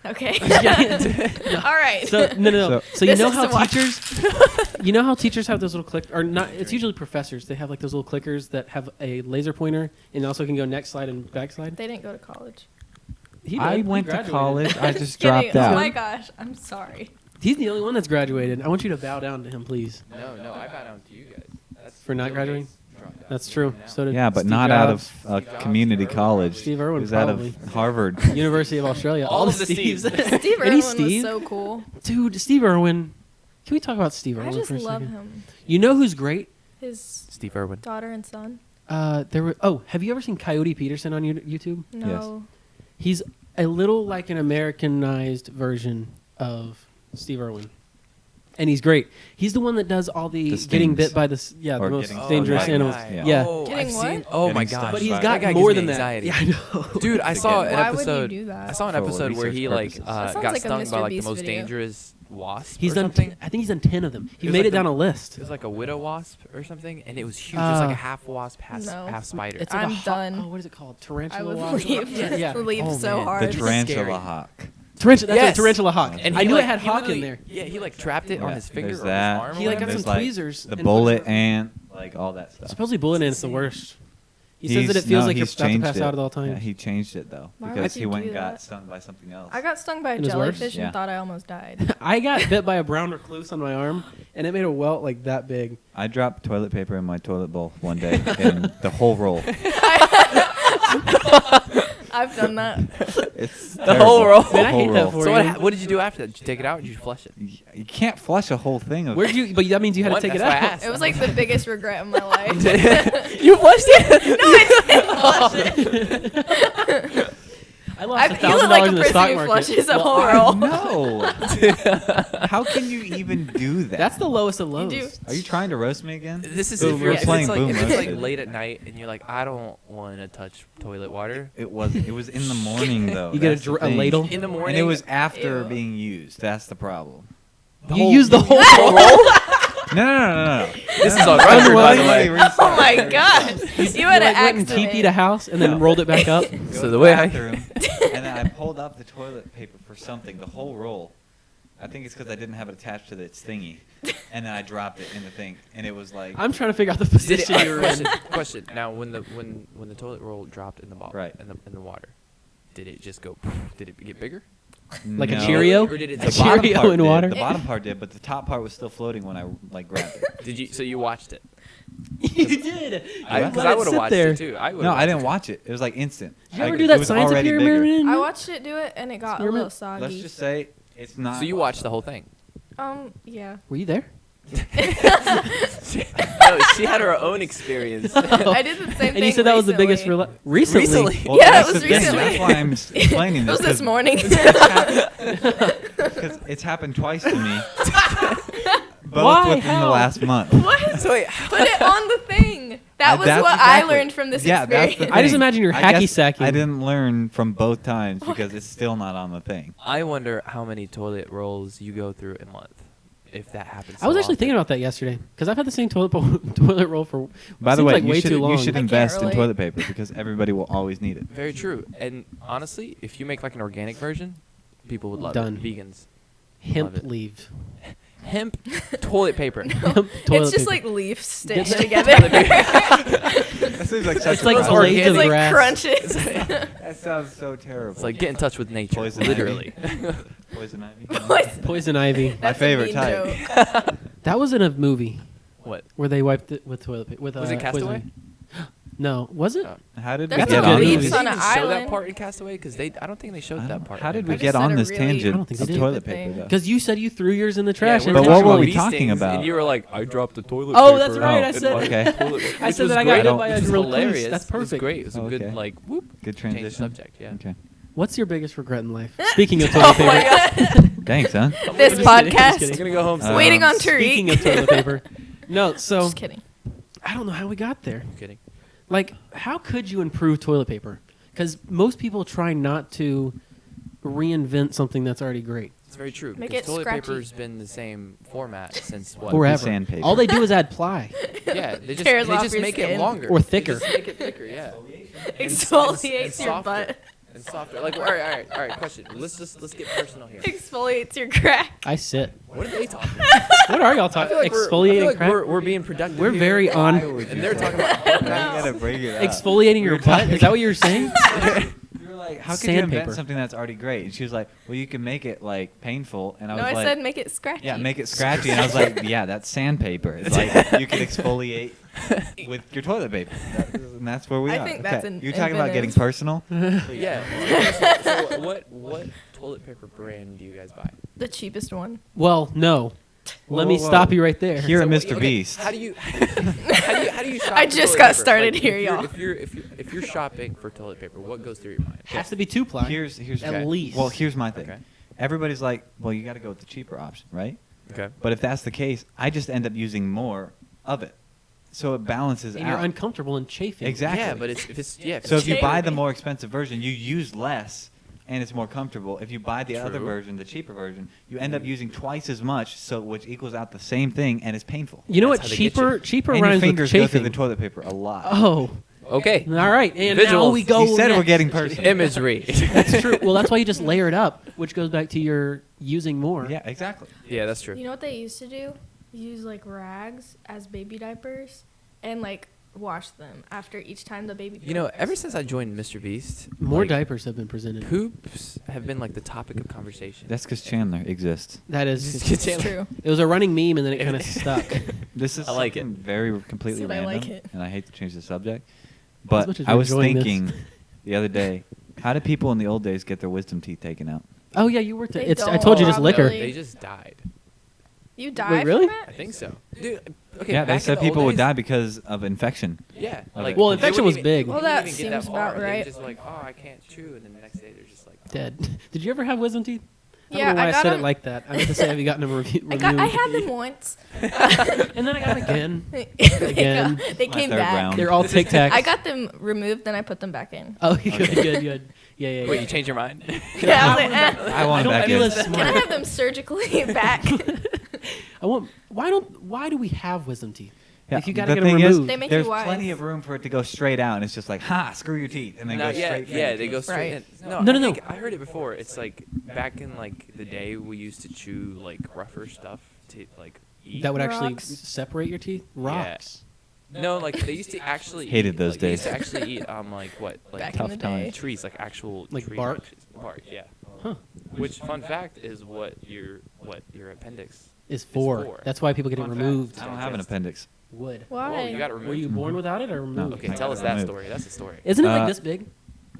Okay. Yeah. All right. So no. So you This know is how the one. teachers have those little click or not? It's usually professors. They have like those little clickers that have a laser pointer and also can go next slide and back slide. They didn't go to college. He did. I He went to graduated. college. I just Kidding. dropped Oh out. my gosh. I'm sorry. He's the only one that's graduated. I want you to bow down to him, please. no. I bow down to you guys. That's For not Bill graduating? Gates dropped out. That's true. So did Yeah, but Steve not out Jobs, of a community college. Steve Irwin, He was out probably. of Harvard. University of Australia. All the of the Steves. Steves. Steve Any Irwin was Steve? so cool. Dude, Steve Irwin. Can we talk about Steve I Irwin just for a love second? him. You know who's great? His Steve Irwin. daughter and son. There were. Oh, have you ever seen Coyote Peterson on YouTube? No. He's a little like an Americanized version of Steve Irwin. And he's great. He's the one that does all the The getting stings. bit by the the Or most getting dangerous stung. animals. Yeah. Yeah. Oh, Getting I've what? seen. Oh my Getting gosh. stung. But he's That got guy more gives me than that. anxiety. Yeah, I know. Dude, I saw an Why would you episode. do that? I saw an For episode where research he purposes. That sounds got like a stung by Mr. like the Beast most video. dangerous wasp. He's or done. something. I think he's done 10 of them. He It was made like it the- down a list. It was like a widow wasp or something, and it was huge. It was like a half wasp, half, No. half spider. It's like I'm a hawk- done. Oh, what is it called? I Tarantula. would wasp? leave. Yeah. Leave Oh, so man. hard. The It's tarantula scary. hawk. Tarantula. That's Yes. a tarantula hawk. And I he knew like, it had he hawk in literally- there. Yeah, he like trapped it on Yeah, his finger or there's his that. arm. He or like got whatever. some There's, like, tweezers. The and put bullet it- ant, like all that stuff. Supposedly bullet ants the insane. worst. He says that it feels like you're about to pass out at all times. Yeah, he changed it though Why would because he you went do and got that? stung by something else. I got stung by a It was worse? jellyfish Yeah. and thought I almost died. I got bit by a brown recluse on my arm, and it made a welt like that big. I dropped toilet paper in my toilet bowl one day, and the whole roll. I've done that. It's The whole roll. Man, I hate that for So you. what did you do after that? Did you take it out or did you flush it? You can't flush a whole thing of Where'd you? But that means you had What? to take it That's why I out. asked. It was like the biggest regret of my life. You flushed it? I lost You look $1,000 like a in the person stock who market. flushes a Well, whole I roll. know. How can you even do that? That's the lowest of lows. do. Are you trying to roast me again? This is Boom if, you're, roasted. if Playing it's like, boom if it's like roasted. late at night and you're like, I don't want to touch toilet water. It was in the morning though. You get That's the a thing. ladle? In the morning. and it was after Ew. being used. That's the problem. You used the whole No. This is on record, by the way. Oh my gosh. You had an went and accident. TP'd a house and then rolled it back up. So the way I- bathroom, and then I pulled up the toilet paper for something, the whole roll. I think it's because I didn't have it attached to its thingy, and then I dropped it in the thing, and it was like I'm trying to figure out the Did position it, you were in. question. Now, when the toilet roll dropped in the bottle, Right. in the water, did it just go? Did it get bigger? Like a no. Cheerio? Or did it? A The The bottom Cheerio part in did. water? The bottom part did, but the top part was still floating when I like grabbed it. Did you? So you watched it? You did. Because let I it would have sit watched there. it too. No, I didn't watch it. It was like instant. Did you ever Like, do it that was science already experiment? bigger. I watched it do it and it got a little Experiment? soggy. Let's just say it's not. So you watched the whole thing. Yeah. Were you there? No, she had her own experience. I did the same thing. And you said that was the biggest recently. Recently. Well, Yeah, that's it was the thing. recently. That's why I'm explaining It this. was this 'cause morning. Because it's happened twice to me. Both Why? within the How? last month. What? So wait, Put it on the thing. That was That's what I exactly- learned from this yeah, that's experience. the I just thing. imagine you're I hacky guess sacking. I didn't learn from both times because it's still not on the thing. I wonder how many toilet rolls you go through a month, if that happens. I was so actually often. thinking about that yesterday because I've had the same toilet roll for. By the seems way, like way you too should long. you should I can't invest in relate. toilet paper because everybody will always need it. Very true. And honestly, if you make like an organic version, people would love Done. it. Vegans. hemp Love it. leaf. Hemp toilet paper. Toilet It's just paper. like leaves stitched Get together. That seems like such It's a like problem. blades It's of like grass. crunches. That sounds so terrible. It's like get in touch with nature. Poison literally. Poison ivy. Poison ivy. That's a favorite mean type. joke. That was in a movie What? where they wiped it with toilet paper. With Was it poison Castaway? ivy. No, was it? Oh. How did There's we get no on leaves this? on Did an they even show that island. part in Castaway? Because I don't think they showed that part. How did I we just get said on a this really- tangent I don't think of they did. toilet Stupid paper? thing. Though? Because you said you threw yours in the trash. Yeah, and But then what you were were we Bee talking stings, about? And you were like, I dropped the toilet Oh, paper. that's right, I in said- my Okay. toilet," I which said was that I got great, hit by a which was real loose. hilarious. That's It was perfect. great. It was a Okay. good like whoop. Good Change transition. subject. Yeah. Okay. What's your biggest regret in life? Speaking of Oh toilet my paper. god. Thanks, son. This Just kidding, just podcast. kidding. I'm gonna go home. Waiting on Speaking Tareq. of toilet paper. No, so Just kidding. I don't know how we got there. I'm kidding. Like, how could you improve toilet paper? Because most people try not to reinvent something that's already great. It's very true. Make because it toilet scratchy. paper's been the same format since what? Forever. sandpaper. All they do is add ply. Yeah, they Tears off just your make skin. it longer Or They thicker. just make it thicker. Yeah. Exfoliates your softer. butt. And softer. Like, all right. Question. Let's get personal here. Exfoliates your crack. I sit. What are they talking about? What are y'all talking? Exfoliating crack? We're being productive. We're here. very on. And they're talking about Now you gotta bring it up. Exfoliating your butt? Is that what you were saying? You were like, how could you Sandpaper. invent something that's already great? And she was like, well, you can make it like painful. And I No, was I like, said make it scratchy. yeah, make it scratchy. And I was like, yeah, that's sandpaper. It's like you can exfoliate with your toilet paper. And that's where we I are. think that's You're talking about getting inventive. personal. Yeah. So what toilet paper brand do you guys buy? The cheapest one. Well, no. Let me Whoa, whoa, stop whoa. you right there. Here at So, Mr. okay, Beast. How do you how do you shop I for just toilet got paper? started Like, here, if you're- y'all. If you're shopping for toilet paper, what goes through your mind? Has to be two ply. Here's At okay. least. Well, here's my thing. Okay. Everybody's like, well, you got to go with the cheaper option, right? Okay. But if that's the case, I just end up using more of it, so it balances And you're out. uncomfortable and chafing. Exactly. Yeah, but if it's So if you cheap. buy the more expensive version, you use less, and it's more comfortable. If you buy the other True. version, the cheaper version, you end up using twice as much, so which equals out the same thing, and it's painful. You know what? That's how they get Cheaper and your rhymes with fingers go through chafing. the toilet paper a lot. Oh. Okay. All right. And now Visuals. we go. You said we're next. getting personal. Imagery. That's true. Well, that's why you just layer it up, which goes back to your using more. Yeah, exactly. Yeah, that's true. You know what they used to do? Use like rags as baby diapers and like wash them after each time the baby. You know, poops. ever since I joined Mr. Beast, More like, diapers have been presented. poops have been like the topic of conversation. That's because Chandler exists. That is. Just It's true. It was a running meme, and then it kind of stuck. This is I like it. something very completely Said I random, like it. and I hate to change the subject, but much as I we're was enjoying this. thinking the other day, how did people in the old days get their wisdom teeth taken out? Oh yeah, you worked it. They It's. I don't told you just probably. liquor. They just died. You die really? from I it? think so. Dude, okay. Yeah, they back in said the people old would days- die because of infection. Yeah. Okay. Well, they infection wouldn't was big. Well, they wouldn't that even get seems far. about They right. were just like, oh, I can't chew, and then the next day they're just like, oh. Dead. Did you ever have wisdom teeth? I Yeah, don't know why I I, got said them. it like that. I meant to say, have you gotten them removed? I had them once. And then I got them again. Again. They My came third back. round. They're all Tic Tacs. I got them removed, then I put them back in. Oh, good. Yeah. Wait, you changed your mind? Yeah, I was like, eh. I want it don't back feel in. as Can I have them surgically back? I want. Why do we have wisdom teeth? Yeah, If you gotta the get them thing is, removed, They make you there's wise. plenty of room for it to go straight out, and it's just like, ha, screw your teeth, and then No, go yeah, straight. yeah, they go straight Right. in. No, no. I heard it before. It's like back in like the day we used to chew like rougher stuff to like eat. that would actually Rocks. separate your teeth. Rocks. No, like they used to actually Hated eat, those like, They used days. to actually eat like what like Back tough in the times. day. trees, like actual Like tree bark? branches. Bark, yeah. Huh. Which fun fact is what your appendix Is four. for. That's why people get it Fun fact. removed. I don't have an appendix. Wood. Why? Whoa, you got it Were removed. you born without it or removed? Okay, I tell got us it that removed. story. That's the story. Isn't it like Uh, this big?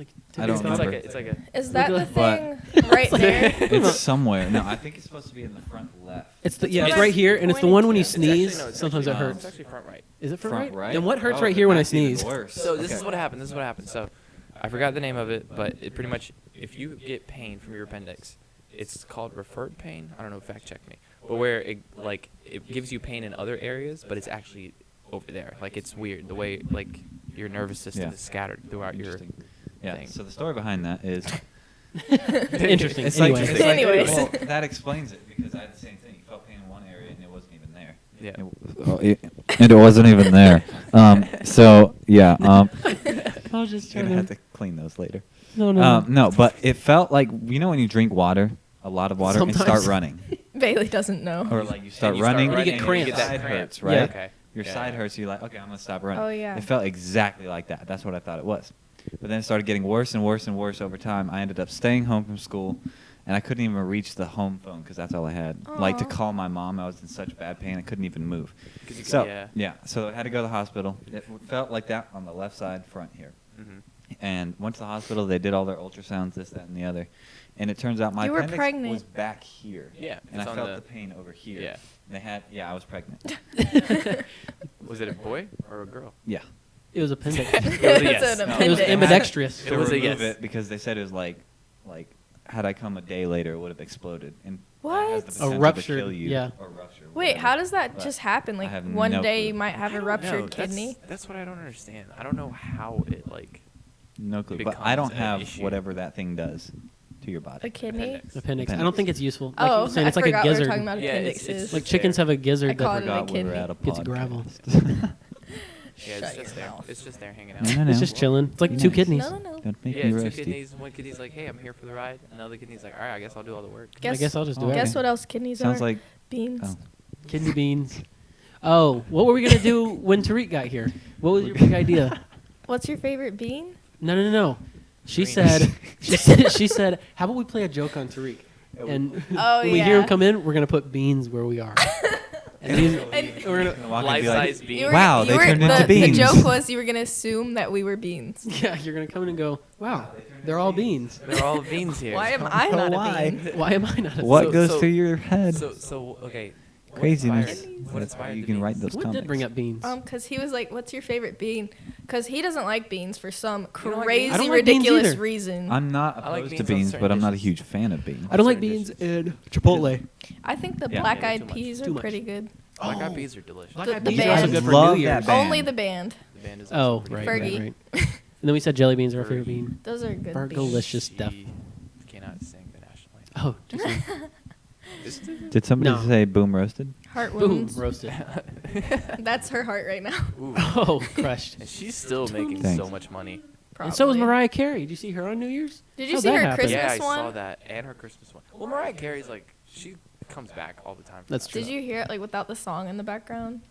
Like, I don't remember. It's like a. Is that the Look thing at right there? It's somewhere. No, I think it's supposed to be in the front left. It's the That's yeah, what it's I right here, and it's the one when you pointed It's actually- sneeze. no, it's Sometimes actually- it It's hurts. actually front right. Is it for Front right? right? Then what hurts Oh, right here when I that's even sneeze? worse. So this Okay. is what happened. This is what happened. So I forgot the name of it, but it pretty much, if you get pain from your appendix, it's called referred pain. I don't know. Fact check me. But where it gives you pain in other areas, but it's actually over there. Like it's weird the way like your nervous system Yeah. is scattered throughout your Interesting. Yeah. thing. So the story behind that is Interesting. it's Anyway. like, it's like Anyways. well, that explains it because I had the same thing. You felt pain in one area and it wasn't even there. Yeah. And it wasn't even there. So yeah. I was just You're trying gonna have to. to clean those later. No. No, but it felt like when you drink water, a lot of water, and Sometimes. start running, Bailey doesn't know. or like you start you start running, running and you get your cramps. side cramp. hurts, right? Yeah. Okay. Your Yeah, side yeah. hurts. You're like, okay, I'm gonna stop running. Oh, yeah. It felt exactly like that. That's what I thought it was. But then it started getting worse and worse and worse over time. I ended up staying home from school, and I couldn't even reach the home phone because that's all I had. Like to Aw. call my mom, I was in such bad pain I couldn't even move. 'Cause you So could- yeah, so I had to go to the hospital. It felt like that on the left side front here. Mhm. And went to the hospital. They did all their ultrasounds, this, that, and the other. And it turns out my You were appendix pregnant. was back here. Yeah, And I it's on felt the- the pain over here. Yeah. I was pregnant. Was it a boy or a girl? Yeah. It was appendix. It was a It's yes. an No. It was appendix. ambidextrous. It To was a remove yes. it because they said it was like had I come a day later, it would have exploded. And that has What? the potential to ruptured, kill you. yeah. Or rupture. Wait, whatever. how does that But just happen? I Like have one no day clue. you might have a I don't ruptured know. kidney. That's what I don't understand. I don't know how it like. No clue. But I becomes don't an have issue. whatever that thing does to your body. A kidney? Appendix. Appendix. I don't think it's useful. Like you Oh, were saying, I it's like a forgot we were gizzard. talking about Yeah, it's- appendixes. it's Like just chickens there. have a gizzard I call that it a Forgot we were kidney. at a Gets gravel. podcast. Yeah, Shut it's your just there. mouth. It's just there hanging out. No, no, it's no. just chilling. It's like Be two nice. kidneys. No, no, no. Don't make Yeah, me two roasty. kidneys. One kidney's like, hey, I'm here for the ride. Another kidney's like, all right, I guess I'll do all the work. Guess, I guess I'll just do Oh, it. guess what else kidneys Sounds are? like Beans. oh. Kidney beans. Oh, what were we gonna do when Tareq got here? What was your big idea? What's your favorite bean? No. She Green. said, she said, how about we play a joke on Tareq? And Oh, when we hear yeah. him come in, we're gonna put beans where we are. And we're gonna, Walk and be like, Life-size bean. You were- Wow, you they were- turned the, into beans. The joke was you were gonna assume that we were beans. yeah, you're gonna come in and go, wow, they're all beans. They're all beans here. Why am I not why? a bean? Why am I not a What So- goes so- through your head? So okay. what Craziness. inspired- What That's why inspired you the can write beans? those What comics. did bring up beans? Cause he was like, "What's your favorite bean?" Cause he doesn't like beans for some don't like crazy, beans? I don't like beans ridiculous either. reason. I'm not I like opposed to beans on beans, certain but I'm not a dishes. huge fan of beans. I don't like certain beans dishes. and Chipotle. I think the Yeah. black Yeah, eyed too much. peas Too are much. pretty good. Black eyed Oh. peas are delicious. Black The- eyed the peas are also band. good for Love New that Year's. band. Only the band. The band is Oh, also pretty right, good. Fergie. right, right. And then we said jelly beans are our favorite bean. Those are good Fergalicious. beans. Delicious stuff. She cannot sing the national anthem. Oh, just Did somebody No. say boom roasted? Heart boom, wounds. roasted. That's her heart right now. Ooh. Oh, crushed. And she's still making Thanks. so much money. And so was Probably. Mariah Carey. Did you see her on New Year's? Did you How'd see that her happen? Christmas Yeah, I one? saw that. And her Christmas one. Well, Mariah Carey's like, she comes back all the time. for That's that. true. Did you hear it like without the song in the background?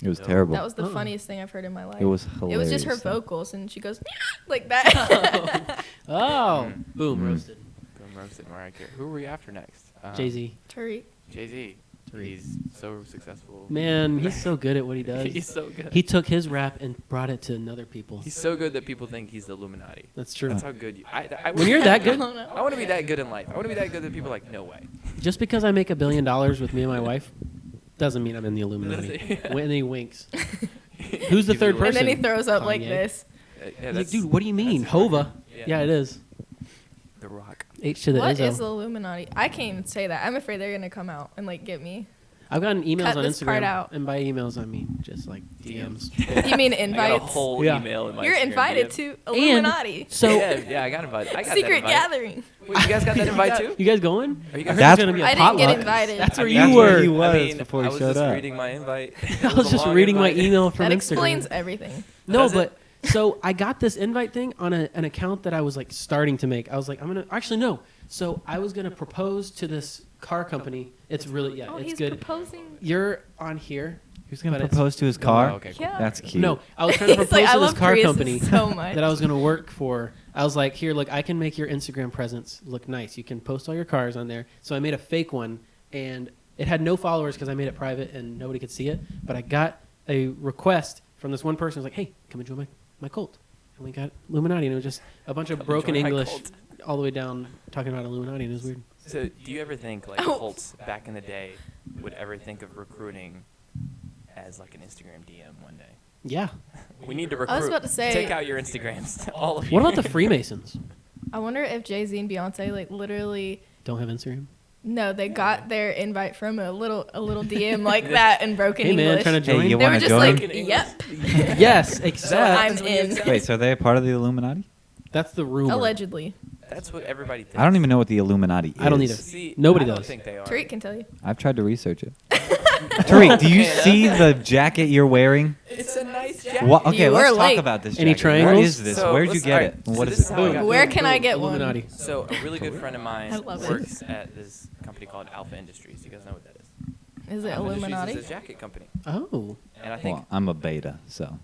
It was No. terrible. That was the Uh-uh. funniest thing I've heard in my life. It was It hilarious. was just her though. vocals, and she goes like that. Oh, Mm. boom, Mm. roasted. Boom roasted Mariah Carey. Who were we after next? Jay-Z. Tariq. Jay-Z. He's so successful. Man, he's so good at what he does. He's so good. He took his rap and brought it to another people. He's so good that people think he's the Illuminati. That's true. That's how good you. I When you're that I good, don't know. I want to be that good in life. I want to be that good that people are like, no way. just because I make $1 billion with me and my wife, doesn't mean I'm in the Illuminati. Yeah. When he winks. Who's the third And person? then he throws up like Kanye. this. Yeah, He's like, that's dude, what do you mean? that's Hova. Yeah. Yeah, it is. The Rock. H to the What Izzo. is the Illuminati? I can't even say that. I'm afraid they're gonna come out and like get me. I've gotten emails Cut on this part Instagram, out. and by emails I mean just like DMs. You mean I got a invites? whole Yeah. email in my You're Instagram invited DM. to Illuminati. So yeah, I got invited. I got Secret that invite. gathering. Wait, you guys got that invite too? you guys going? Are you I guys- heard That's- there's gonna be a I didn't get potluck. invited. That's where That's you where were. he was I mean, before he I was showed just up. reading my invite. I was just reading my email from That Instagram. explains everything. No, Does it? but so I got this invite thing on an account that I was like starting to make. I was like, I'm gonna actually no. So I was gonna propose to this car company. It's really Oh, it's he's good. proposing. You're on here. Who's gonna But it's- propose to his car? Oh, okay, cool. Yeah. That's cute. No, I was trying to He's propose like, I to this love car Pryces company so much. that I was gonna work for. I was like, here, look, I can make your Instagram presence look nice. You can post all your cars on there. So I made a fake one, and it had no followers because I made it private and nobody could see it. But I got a request from this one person who was like, hey, come and join my cult. and we got Illuminati, and it was just a bunch of broken Join my English cult. all the way down talking about Illuminati, and it was weird. So, do you ever think like Oh. cults back in the day would ever think of recruiting as like an Instagram DM one day? Yeah. We need to recruit. I was about to say- take out your Instagrams, all of you. What about the Freemasons? I wonder if Jay-Z and Beyonce like literally. Don't have Instagram. No, they got their invite from a little DM like that in broken Hey man, English. trying to Hey, join? you They were wanna just join? like, yep, Yes, except I'm in. Wait, so they're part of the Illuminati? that's the rumor. Allegedly. That's what everybody thinks. I don't even know what the Illuminati is. I don't either. See, Nobody I don't does. think they are. Tariq can tell you. I've tried to research it. Tareq, do you see the jacket you're wearing? It's a nice jacket. What? Okay, You were let's talk late. about this. Any jacket. Where triangles? is this? So, Where'd you let's- get alright, it? so What this is is it? how I got Where Boom, can I boom, get one? Illuminati. So a really good friend of mine I love it. works at this company called Alpha Industries. You guys know what that is? Is it Alpha Illuminati? Industries is a jacket company, Oh, and I think Well, I'm a beta, so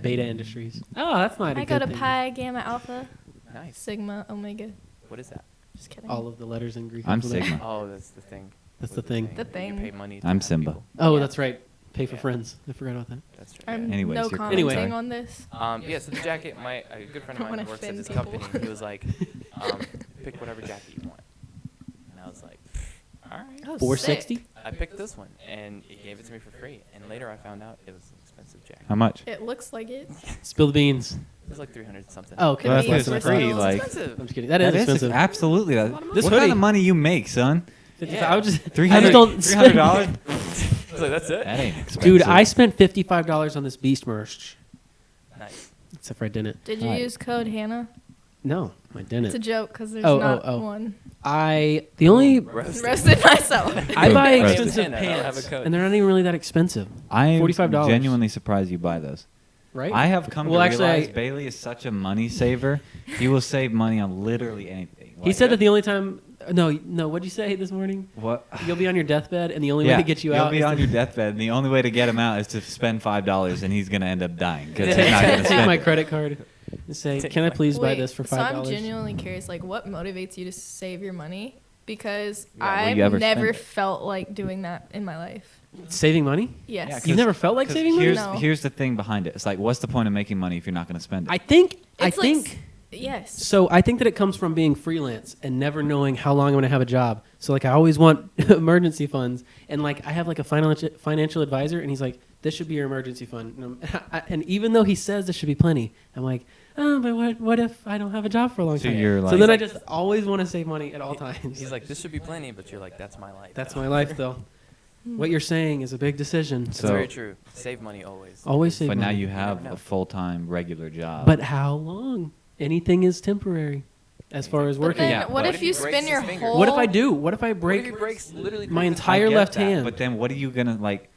Beta Industries. Oh, that's not a I good go to thing. Pi, Gamma, Alpha, nice. Sigma, Omega. What is that? Just kidding. All of the letters in Greek. I'm alphabet. Sigma. Oh, that's the thing. That's What's the thing. The thing. You pay money. To I'm have Simba. people. Oh, Yeah. that's right. Pay for Yeah. friends. I forgot about that. That's right. I'm Anyways, no you're commenting Anyway. on this. Yeah, so the jacket, a good friend of Don't mine wanna who works at offend this people. company, he was like, pick whatever jacket you want. And I was like, all right. Oh, $460. sick. I picked this one, and he gave it to me for free. And later I found out it was an expensive jacket. how much? It looks like it. Spill the beans. It was like 300 something. Oh, okay. Well, That's that's less what than I it's thought. free, like- expensive. I'm just kidding. That is expensive. Absolutely. That. This What kind hoodie- of money you make, son? Yeah. I was just $300 I just don't spend- $300? I was like, that's it? That ain't expensive. Dude, I spent $55 on this Beast merch. Nice. Except for I didn't. Did you Right. use code Hannah? No, I It's a didn't. joke because there's Oh, not oh. one. The only Roasted myself. I buy Roasted. expensive I don't have pants, a code. and they're not even really that expensive, I'm $45. genuinely surprised you buy those. right? I have come Well, to actually, realize I- Bailey is such a money saver. He will save money on literally anything. He said that the only time. No. What'd you say this morning? What? You'll be on your deathbed, and the only way to get you you'll out be is on to your deathbed, and the only way to get him out is to spend $5, and he's gonna end up dying because take he's not gonna spend my it. credit card and say, Take "Can I my- please buy Wait, this for so I'm $5?" genuinely curious, like, what motivates you to save your money? Because Yeah, will you ever I've spend never it? felt like doing that in my life. Saving money? Yes. Yeah, You've 'cause- never felt like 'cause saving money? here's, No. Here's the thing behind it. It's like, what's the point of making money if you're not gonna spend it? I think. It's like yes. So I think that it comes from being freelance and never knowing how long I'm going to have a job. So like I always want emergency funds, and like I have like a financial advisor, and he's like, "This should be your emergency fund." And even though he says there should be plenty, I'm like, "Oh, but what if I don't have a job for a long So time?" you're So like- then I just always want to save money at all times. He's like, this should be plenty, but you're like, that's my life. That's though." my life, though. What you're saying is a big decision. It's So- very true. Save money always. Always save but now money. you have never know. a full-time regular job. But how long? Anything is temporary, as far as But working. then, Yeah, what but if you if he breaks spin his your finger? whole? What if I do? What if I What if break he breaks literally my breaks his entire I get left that, hand? But then what are you gonna like?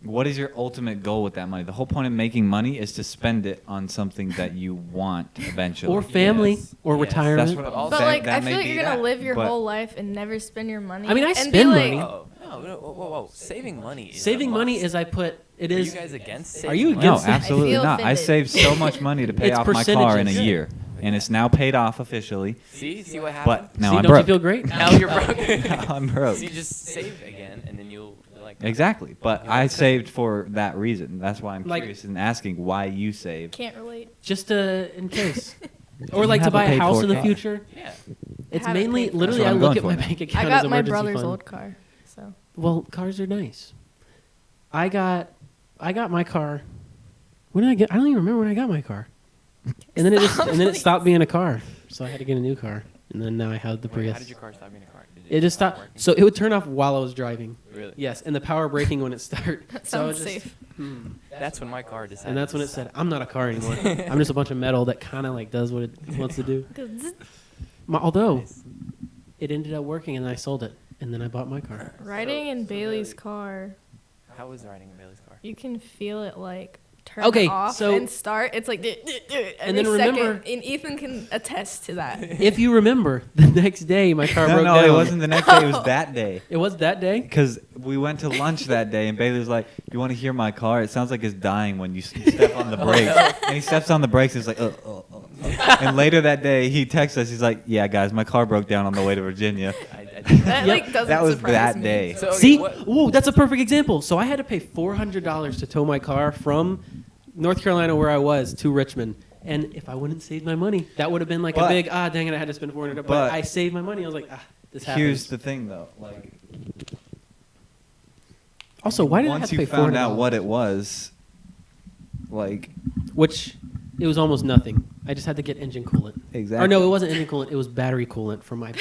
What is your ultimate goal with that money? The whole point of making money is to spend it on something that you want eventually. or family, Yes. or Yes. retirement. That's what I'm But, But saying. like, That I may feel like be you're gonna that, live your but- whole life and never spend your money. I mean, I and spend be like, money. Oh, no, whoa. Saving money is Saving a money must. is I put it Are is. you guys against saving Are you money? No, against it? absolutely I feel not. I offended. saved so much money to pay It's off my car in a percentages. year, and it's now paid off officially. See what happened? But now See, I'm don't broke. you feel great? Now you're broke. Now I'm broke. So you just save again, and then you'll like. Exactly, but I saved for that reason. That's why I'm Like- curious in asking why you saved. Can't relate. Just in case, or You like to have a buy a paid house for in the car. future. Yeah. It's Haven't mainly paid for it. literally That's I what I'm look going at my for now. bank I account as got my emergency brother's fund. old car, so Well, cars are nice. I got my car. When did I get? I don't even remember when I got my car. And then it stopped being a car, so I had to get a new car. And then now I have the Wait, Prius. how did your car stop being a car? Did It just stop stopped. working? So it would turn off while I was driving. Really? Yes, and the power braking when it started. that so I sounds was just, safe. That's when my car decided. And that's when to it stop. said, "I'm not a car anymore. I'm just a bunch of metal that kind of like does what it wants to do." Although Nice. it ended up working, and I sold it, and then I bought my car. Riding in Bailey's car, How was riding in Bailey's car? you can feel it like turn Okay, off so- and start. It's like And then every second, remember- and Ethan can attest to that. If you remember, the next day my car broke No, down. it wasn't the next day. It was that day. It was that day. Because we went to lunch that day, and Bailey was like, "You want to hear my car? It sounds like it's dying when you step on the brakes." And he steps on the brakes, and it's like, And later that day, he texts us. He's like, "Yeah, guys, my car broke down on the way to Virginia." That like doesn't That was surprise that me. day. So, okay, See, what- whoa, that's a perfect example. So I had to pay $400 to tow my car from North Carolina, where I was, to Richmond, And if I wouldn't save my money, that would have been like a But- big, dang it, I had to spend $400. But but- I saved my money. I was like, this happens. Here's the thing, though. Like, Also, why did I have once to you pay found $400? out what it was, like, Which, it was almost nothing. I just had to get engine coolant. exactly. Or no, it wasn't engine coolant. It was battery coolant for my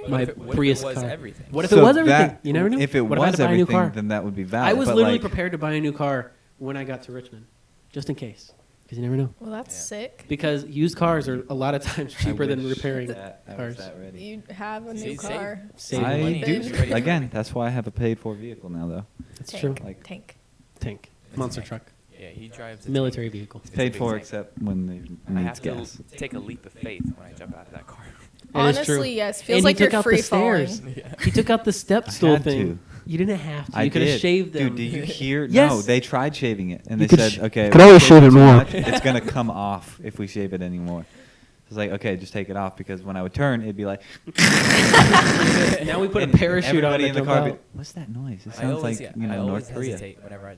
What if Prius it was car. everything? What if So it was everything? that- You never know. If it What if I had was to buy a new everything, car? then that would be valid. I was but literally like, prepared to buy a new car when I got to Richmond, just in case, because you never know. Well, that's Yeah. sick. Because used cars are a lot of times I cheaper than wish repairing that I was cars. that ready. You have a new See, car. Save I money. do. Then- Ready. Again, that's why I have a paid-for vehicle now, though. That's Tank. true. Like- Tank. Tank, monster truck, Yeah, he drives a military tank. vehicle. It's It's a paid big for tank. except when it I needs have to gas. take a leap of faith when I jump out of that car. It is true. Honestly, yes. Feels And like he took you're out free the stairs. falling. He took out the step I stool had thing. to. You didn't have to. I You could have did. shaved them. Dude, did you hear? Yes. No, they tried shaving it, and You they could said, "Okay, could we always shaved shave it too more." much. It's gonna come off if we shave it anymore." It's like, okay, just take it off, because when I would turn, it'd be like. Now we put a and parachute on everybody to in the jump car. Would out. be, what's that noise? It I sounds always, like I always North Korea. hesitate whenever I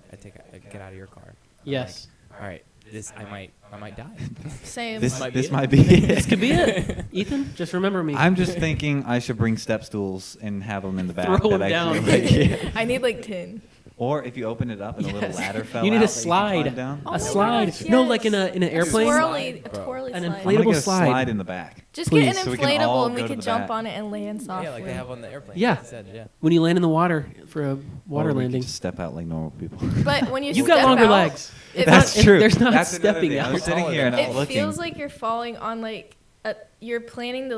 get out of your car. I'm Yes. like, all right, I might die. Same. This might be this it. might be This it. could be it. Ethan, just remember me. I'm just thinking I should bring step stools and have them in the back. Throw that 'em actually, down. like, yeah. I need like 10. Or if you open it up and a little Yes. ladder fell You need out a that you can climb slide. down. Oh A my slide. gosh, No, yes. like in an A airplane. swirly, a Bro. twirly An slide. I'm gonna inflatable get a slide. slide in the back. Just Please. get So an we can all inflatable and we go to could the jump back. on it and land softly. Yeah, like they have on the airplane. Yeah. like you said, yeah. When you land in the water for a Or water we could landing. just step out like normal people. But when you You step got longer out, legs. it That's not- true. there's not That's another stepping thing. I was out. sitting here and I was It looking. feels like you're falling on like you're planning to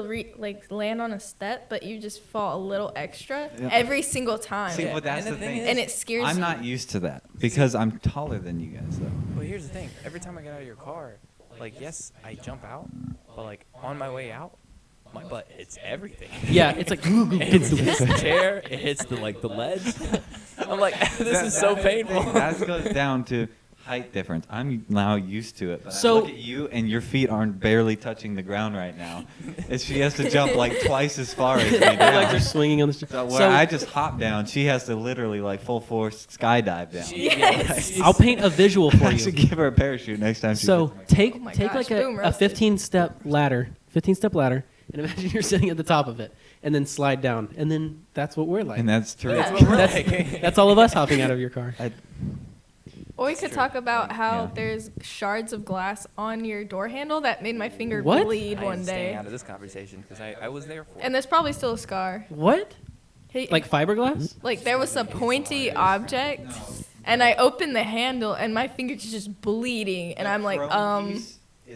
land on a step, but you just fall a little extra Yeah. every single time, See, Yeah, but that's and the the thing thing. is- and it scares I'm you. not used to that because I'm taller than you guys, though. Well, here's the thing. Every time I get out of your car, like, yes, I jump out, but like on my way out, my butt hits everything. Yeah, it's like. It hits this chair. It hits the ledge. I'm like, this is so painful. That goes down to height difference. I'm now used to it. But So- I look at you, and your feet aren't barely touching the ground right now. She has to jump like twice as far as me Her legs are down. swinging on the street. So where I just hop down, she has to literally like full force skydive down. Yes. I'll paint a visual for I should you. give her a parachute next time. She So gets my car. take Oh my take gosh, like boom, a roasted. 15-step ladder, and imagine you're sitting at the top of it, and then slide down, and then that's what we're like. And that's true. Yeah. That's all of us hopping out of your car. Or we could talk about how Yeah. there's shards of glass on your door handle that made my finger What? bleed I am one staying day. out of this conversation because I was there for. And there's probably still a scar. What? He, Like fiberglass? like there was a pointy object, and I opened the handle, and my finger's just bleeding, and I'm like,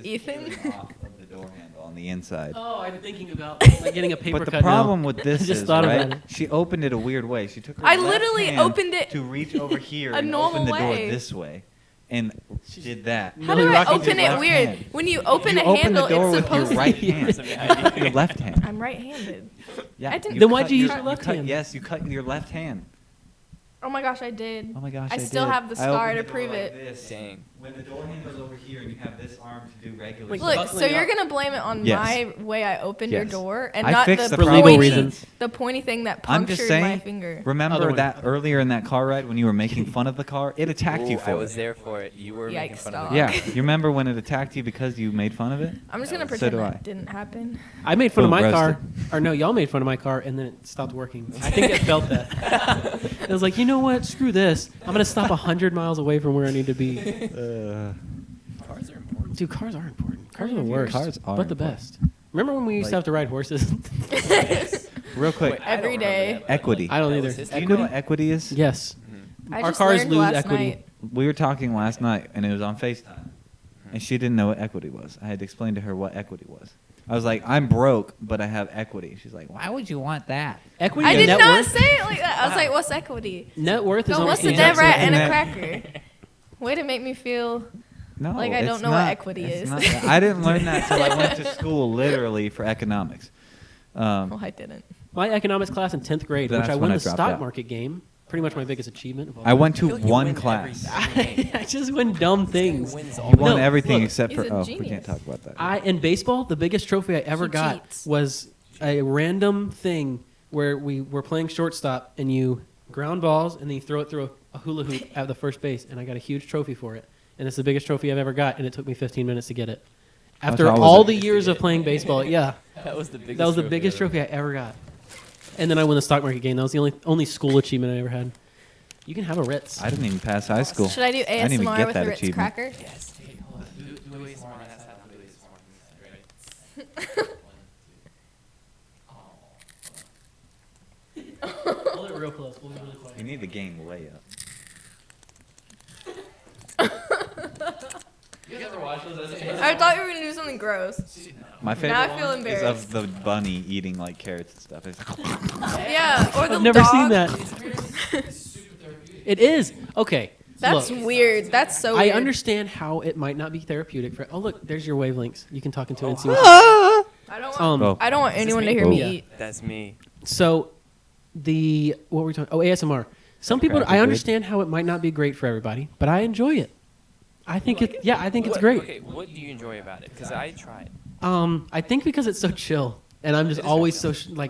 Ethan? Off of the door handle on the inside. Oh, I'm thinking about like getting a paper But the cut problem now. with this Just is, thought right, about it. she opened it a weird way. She took her I left literally hand opened it to reach over here a and normal open the door way. this way, and did that. How Millie do I Rocky open did it left weird? hand. When you open You a open handle, the door it's with your supposed right to be. hand, your left hand. I'm right-handed. Yeah. I didn't- you Then why'd cut you use your- your left cut- hand? Yes, you cut your left hand. Oh my gosh, I did. Oh my gosh, I still did. have the I scar opened to the door prove like it. this. Dang. When the door handle's over here and you have this arm to do regular Like, stuff. Look, so buckling you're up. gonna blame it on Yes. my way I opened your Yes. door, and I not fixed the the For legal pointy, reasons. the pointy thing that I'm punctured just my saying, finger. Other remember one. that earlier in that car ride when you were making fun of the car? It attacked you Ooh, for I it. was there for it. You were making Yikes, fun of dog. it. Yeah, you remember when it attacked you because you made fun of it? I'm just that gonna was- so pretend do that I. didn't happen. I made fun of Boom, my car, roasted. or no, y'all made fun of my car, and then it stopped working. I think it felt that. It was like, you know what? Screw this. I'm gonna stop 100 miles away from where I need to be. Cars are important. Dude, cars are important. Cars are the worst, Cars are but the important. best. Remember when we used to Like- have to ride horses? Real quick, Wait, I don't Every remember day. that. equity. I don't That either. was his Do you equity? know what equity is? Yes. I Our just cars learned lose last equity. night. We were talking last night, and it was on FaceTime, and she didn't know what equity was. I had to explain to her what equity was. I was like, I'm broke, but I have equity. She's like, why would you want that? Equity I and did net not worth. say it like that. I was like, "What's equity?" Net worth is No, almost what's a the dead exact rat same and a Isn't cracker? Way to make me feel. No, Like, I don't it's know what not- equity it's is. not- I didn't learn that until I went to school, literally, for economics. Well, I didn't. My economics class in 10th grade, which That's I when won I the dropped stock out. market game. Pretty much my biggest achievement. Of all I went I to feel like you one win every class. single game. I just win dumb This guy things. wins all You the won No, everything look, except for. he's a Oh, we genius. can't talk about that. In baseball, the biggest trophy I ever He got cheats. was a random thing where we were playing shortstop and you ground balls and then you throw it through a hula hoop at the first base, and I got a huge trophy for it. And it's the biggest trophy I've ever got, and it took me 15 minutes to get it. After tall was all it? the years of playing baseball, yeah, That was the biggest. that was the biggest trophy I ever got. And then I won the stock market game. That was the only school achievement I ever had. You can have a Ritz. I didn't even pass high school. Should I do I didn't even ASMR get with that the Ritz achievement. cracker? Yes. Hey, hold on. Do ASMR. That's how to do ASMR. Ready? Hold it real close. We'll be really quiet. You need the game way up. You guys ever watch those? I thought you were gonna do something gross. My favorite Now I feel one is embarrassed. of the bunny eating like carrots and stuff. It's Yeah, or the I've never dog. seen that. It is okay. That's look, weird. That's so I weird. understand how it might not be therapeutic for. Oh look, there's your wavelengths. You can talk into it and see. I don't want. Um, I don't want anyone to me? hear me Yeah. eat. That's me. So, what were we talking? Oh, ASMR. Some people, cracker I good? understand how it might not be great for everybody, but I enjoy it. I think it. Yeah, I think it's great. Okay, what do you enjoy about it? Because I tried. I think because it's so chill, and I'm just It is always very so I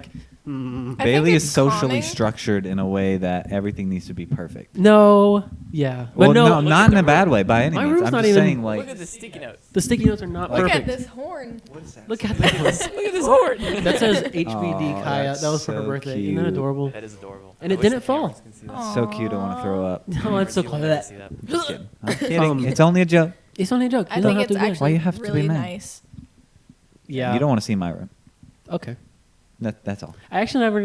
think Bailey is it's socially calming. structured in a way that everything needs to be perfect. No, yeah, Well, but no, not in a bad way by any My means. room's I'm not just even- saying, Look like, at the sticky notes. the sticky notes are not Look perfect. at this horn. Look at that. Look at this horn. That says HBD Aw, Kaya. that's That was for her so birthday. Isn't that cute. adorable? That is adorable. And I it wish didn't the fall. cameras can see that. Aw. so cute. I want to throw up. No, it's so Would you like to close. see that? Just kidding. I'm kidding. Um, It's only a joke. It's only a joke. I You don't think have to it's do it. actually Why you have to be really mad? nice. Yeah. You don't want to see my room. Okay. That's all. I actually never.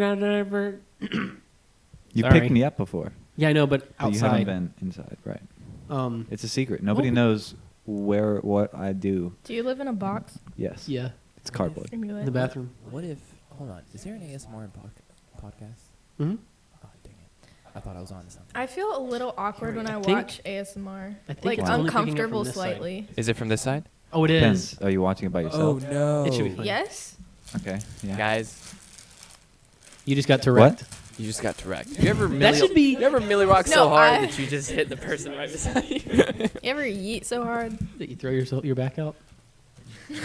You Sorry. picked me up before, Yeah, I know, but but you outside. haven't been inside, right? It's a secret. Nobody Oh. knows what I do. Do you live in a box? Yes. Yeah, It's cardboard. In in the bathroom. What if? Hold on. Is there an ASMR podcast? Mm-hmm. Oh dang it! I thought I was on to something. I feel a little awkward when I think- watch ASMR. I think Like it's only picking up from uncomfortable this side. slightly. Is it from this side? Oh, it is. Depends. Are you watching it by yourself? no! It should be fine. Yes. Okay. Yeah. Guys, You just got Tareq. you just got Tareq. You ever That should be. You ever milli rock No, so hard I- that you just hit the person right beside you? You ever yeet so hard? That you throw your back out.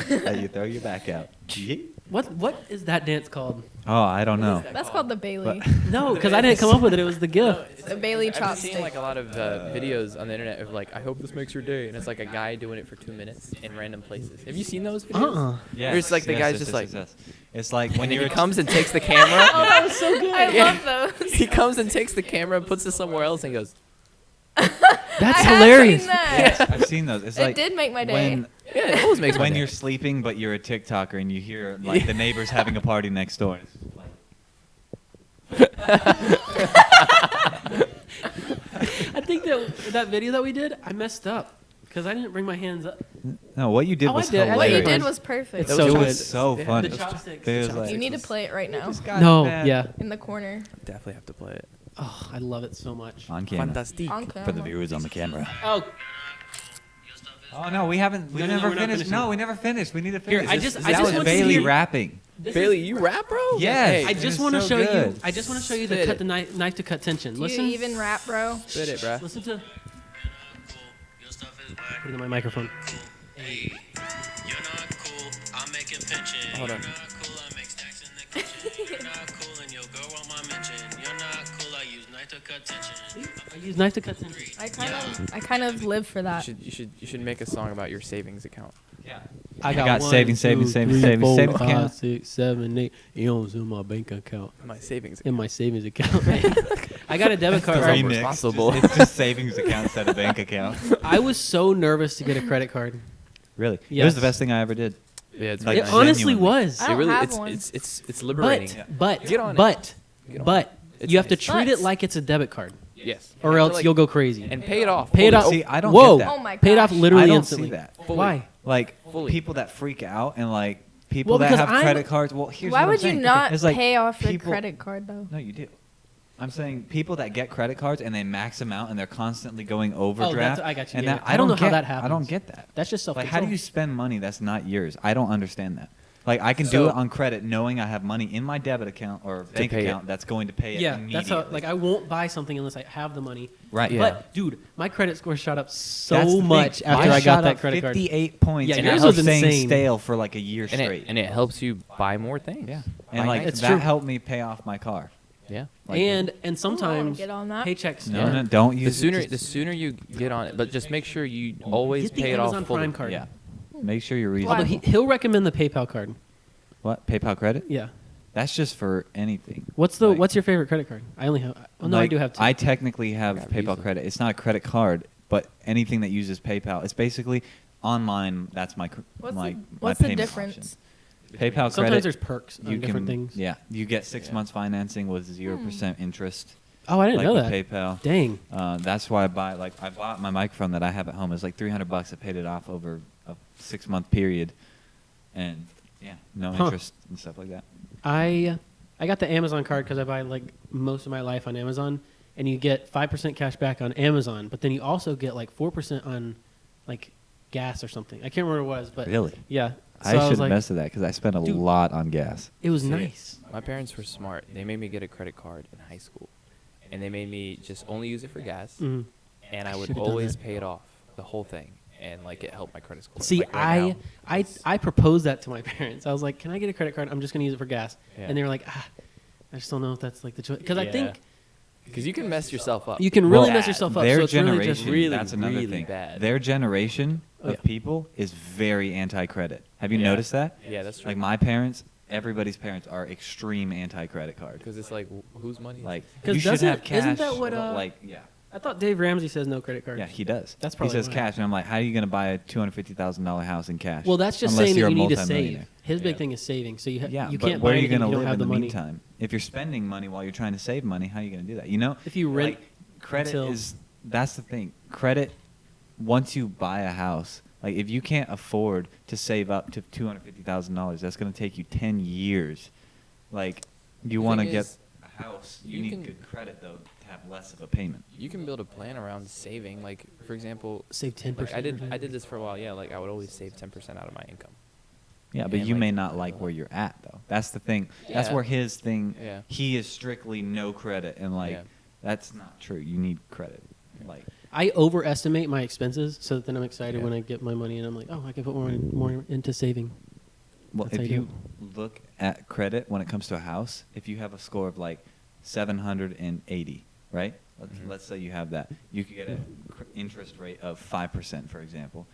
That you throw your back out. Yeet. What is that dance called? Oh, I don't know. That's called the Bailey. No, because I didn't come up with it. It was the gift. The Bailey I've been chopstick. seeing like a lot of videos on the internet of like, I hope this makes your day, and it's like a guy doing it for 2 minutes in random places. Have you seen those videos? Yeah. Where it's like the guy's just like, It's like when when he you're comes and takes the camera. That was so good. I Yeah. love those. He comes and takes the camera and puts it somewhere else and goes, That's I have hilarious. seen that. I've seen those. It's It like did make my day. when yeah, it always makes when my you're day. sleeping but you're a TikToker and you hear like the neighbors having a party next door. And it's just like, I think that video that we did, I messed up because I didn't bring my hands up. no, what you did Oh, I was did. I What you hilarious. did was perfect. It's It so was good. so Yeah. fun. The chopsticks. It was like- You need to play it right now. No, yeah. In the corner. Definitely have to play it. Oh, I love it so much. on camera Fantastic. On for the camera. viewers on the camera. Oh, Oh no, we haven't. We No, no, never we're not finished. finishing. No, we never finished. We need to Here, finish. I This- just that want was to Bailey see- rapping. Bailey, you rap, bro? Yes. Hey, I It just was want to so show you. good. I just want to show you the Spit cut it. the knife to cut tension. Do Listen. you even rap, bro? spit it, bro. Listen to. Put it in my microphone. Hey, you're not cool. I'm making pension. Hold on. You're not cool. I make stacks in the kitchen. You're not cool, and your girl want my mention. You're not cool. I use knife to cut tension. I use knife to cut tension. I kind of live for that. You should make a song about your savings account. I got one, savings, two, savings, savings, three, savings, four, savings five, account. 6, 7, 8. Eons in my bank account. My savings In account. my savings account. I got a debit card. Because I'm Right? responsible. It's just savings account instead of bank account. I was so nervous to get a credit card. Really? It Yes. was the best thing I ever did. Yeah, it's Like, It really genuinely. honestly was. I It don't really, have one. it's liberating. But Get on it. but Get on but It's you have to nice. treat it But- like it's a debit card, Yes. or else you'll go crazy. and pay it off. Pay it fully. off. See, I don't Whoa. get that. Oh my Pay it off gosh. literally I don't instantly. see that. Fully. Why? Like Fully. people that freak out and like people Well, that because have I'm- credit cards. Well, here's Why what I'm would you saying. not It's like pay off your people- credit card though? No, you do. I'm saying people that get credit cards and they max them out and they're constantly going Oh, overdraft. I got you. And Yeah, that, I don't know how get- that happens. I don't get that. That's just self Like, control. how do you spend money that's not yours? I don't understand that. Like, I can do So- it on credit knowing I have money in my debit account or bank pay it. account that's going to pay it Yeah, immediately. that's how. Like, I won't buy something unless I have the money. Right. Yeah. But dude, my credit score shot up so That's the thing. much after Mine I shot got that up credit card. 58 points. Yeah, and yours I was was staying insane. stale for like a year and straight. it helps you buy more things. Yeah. Buy And like nice- It's that true. helped me pay off my car. Yeah. Like, and sometimes get on that. paychecks. no, Yeah. no, don't The use sooner it. the sooner you get on it, but just make sure you always Get the pay it Amazon off fully. Prime card. Yeah. Make sure you're Why? Although reasonable. he'll recommend the PayPal card. What? PayPal credit? Yeah. That's just for anything. What's your favorite credit card? I only have. Oh no, I Like, do have two. I technically have I got PayPal Visa. credit. It's not a credit card, but anything that uses PayPal, it's basically online. That's my What's my the, my what's the payment difference? option. PayPal Sometimes credit. there's perks on different things. Yeah, you get 6 Yeah. months financing with 0% interest. Oh, I didn't like know with that. PayPal. Dang. That's why I bought my microphone that I have at home. It's like $300. I paid it off over a 6-month period, and yeah, no Huh. interest and stuff like that. I got the Amazon card because I buy like most of my life on Amazon, and you get 5% cash back on Amazon, but then you also get like 4% on like gas or something. I can't remember what it was, but Really? yeah. So I was shouldn't like, mess with that because I spent a Dude. lot on gas. It was See, nice. My parents were smart. They made me get a credit card in high school, and they made me just only use it for gas, Mhm. and I would Should've done always that. pay it off, the whole thing, and like it helped my credit score. See, Like, right now, I proposed that to my parents. I was like, "Can I get a credit card? I'm just going to use it for gas." Yeah. And they were like, I just don't know if that's like the choice." Because I think because you can mess yourself up. you can really Bad. mess yourself up. Their So it's really generation, just really, that's another really thing. bad. Their generation Oh, of yeah. people is very anti-credit. Have you Yeah. noticed that? Yeah, that's true. Like my parents, everybody's parents are extreme anti-credit card. Because it's like, whose money? Is Like, it? 'Cause you should have isn't cash. that what, like, yeah. I thought Dave Ramsey says no credit cards. Yeah, he does. That's he probably says why. cash, and I'm like, how are you going to buy a $250,000 house in cash? Well, that's just unless saying that you're you a need to multimillionaire? save. His big Yeah. thing is saving. So you Yeah, you but can't where buy are you anything going if to you don't live have in the the money. meantime? If you're spending money while you're trying to save money, how are you going to do that? You know, If you rent like, credit until- is that's the thing. Credit, once you buy a house, like if you can't afford to save up to $250,000, that's going to take you 10 years. Like, you The want to thing get is, a house, you you need can- good credit though to have less of a payment. You can build a plan around saving. Like, for example, Save 10%. like I did this for a while. Yeah, like I would always save 10% out of my income. Yeah, but And, you like, may not like where you're at though. That's the thing. That's Yeah. where his thing. Yeah. He is strictly no credit, and like Yeah. that's not true. You need credit. Like I overestimate my expenses, so that then I'm excited Yeah. when I get my money, and I'm like, oh, I can put more into saving. Well, That's how if you you look at credit when it comes to a house, if you have a score of like 780, right? Let's say you have that. You could get an interest rate of 5%, for example.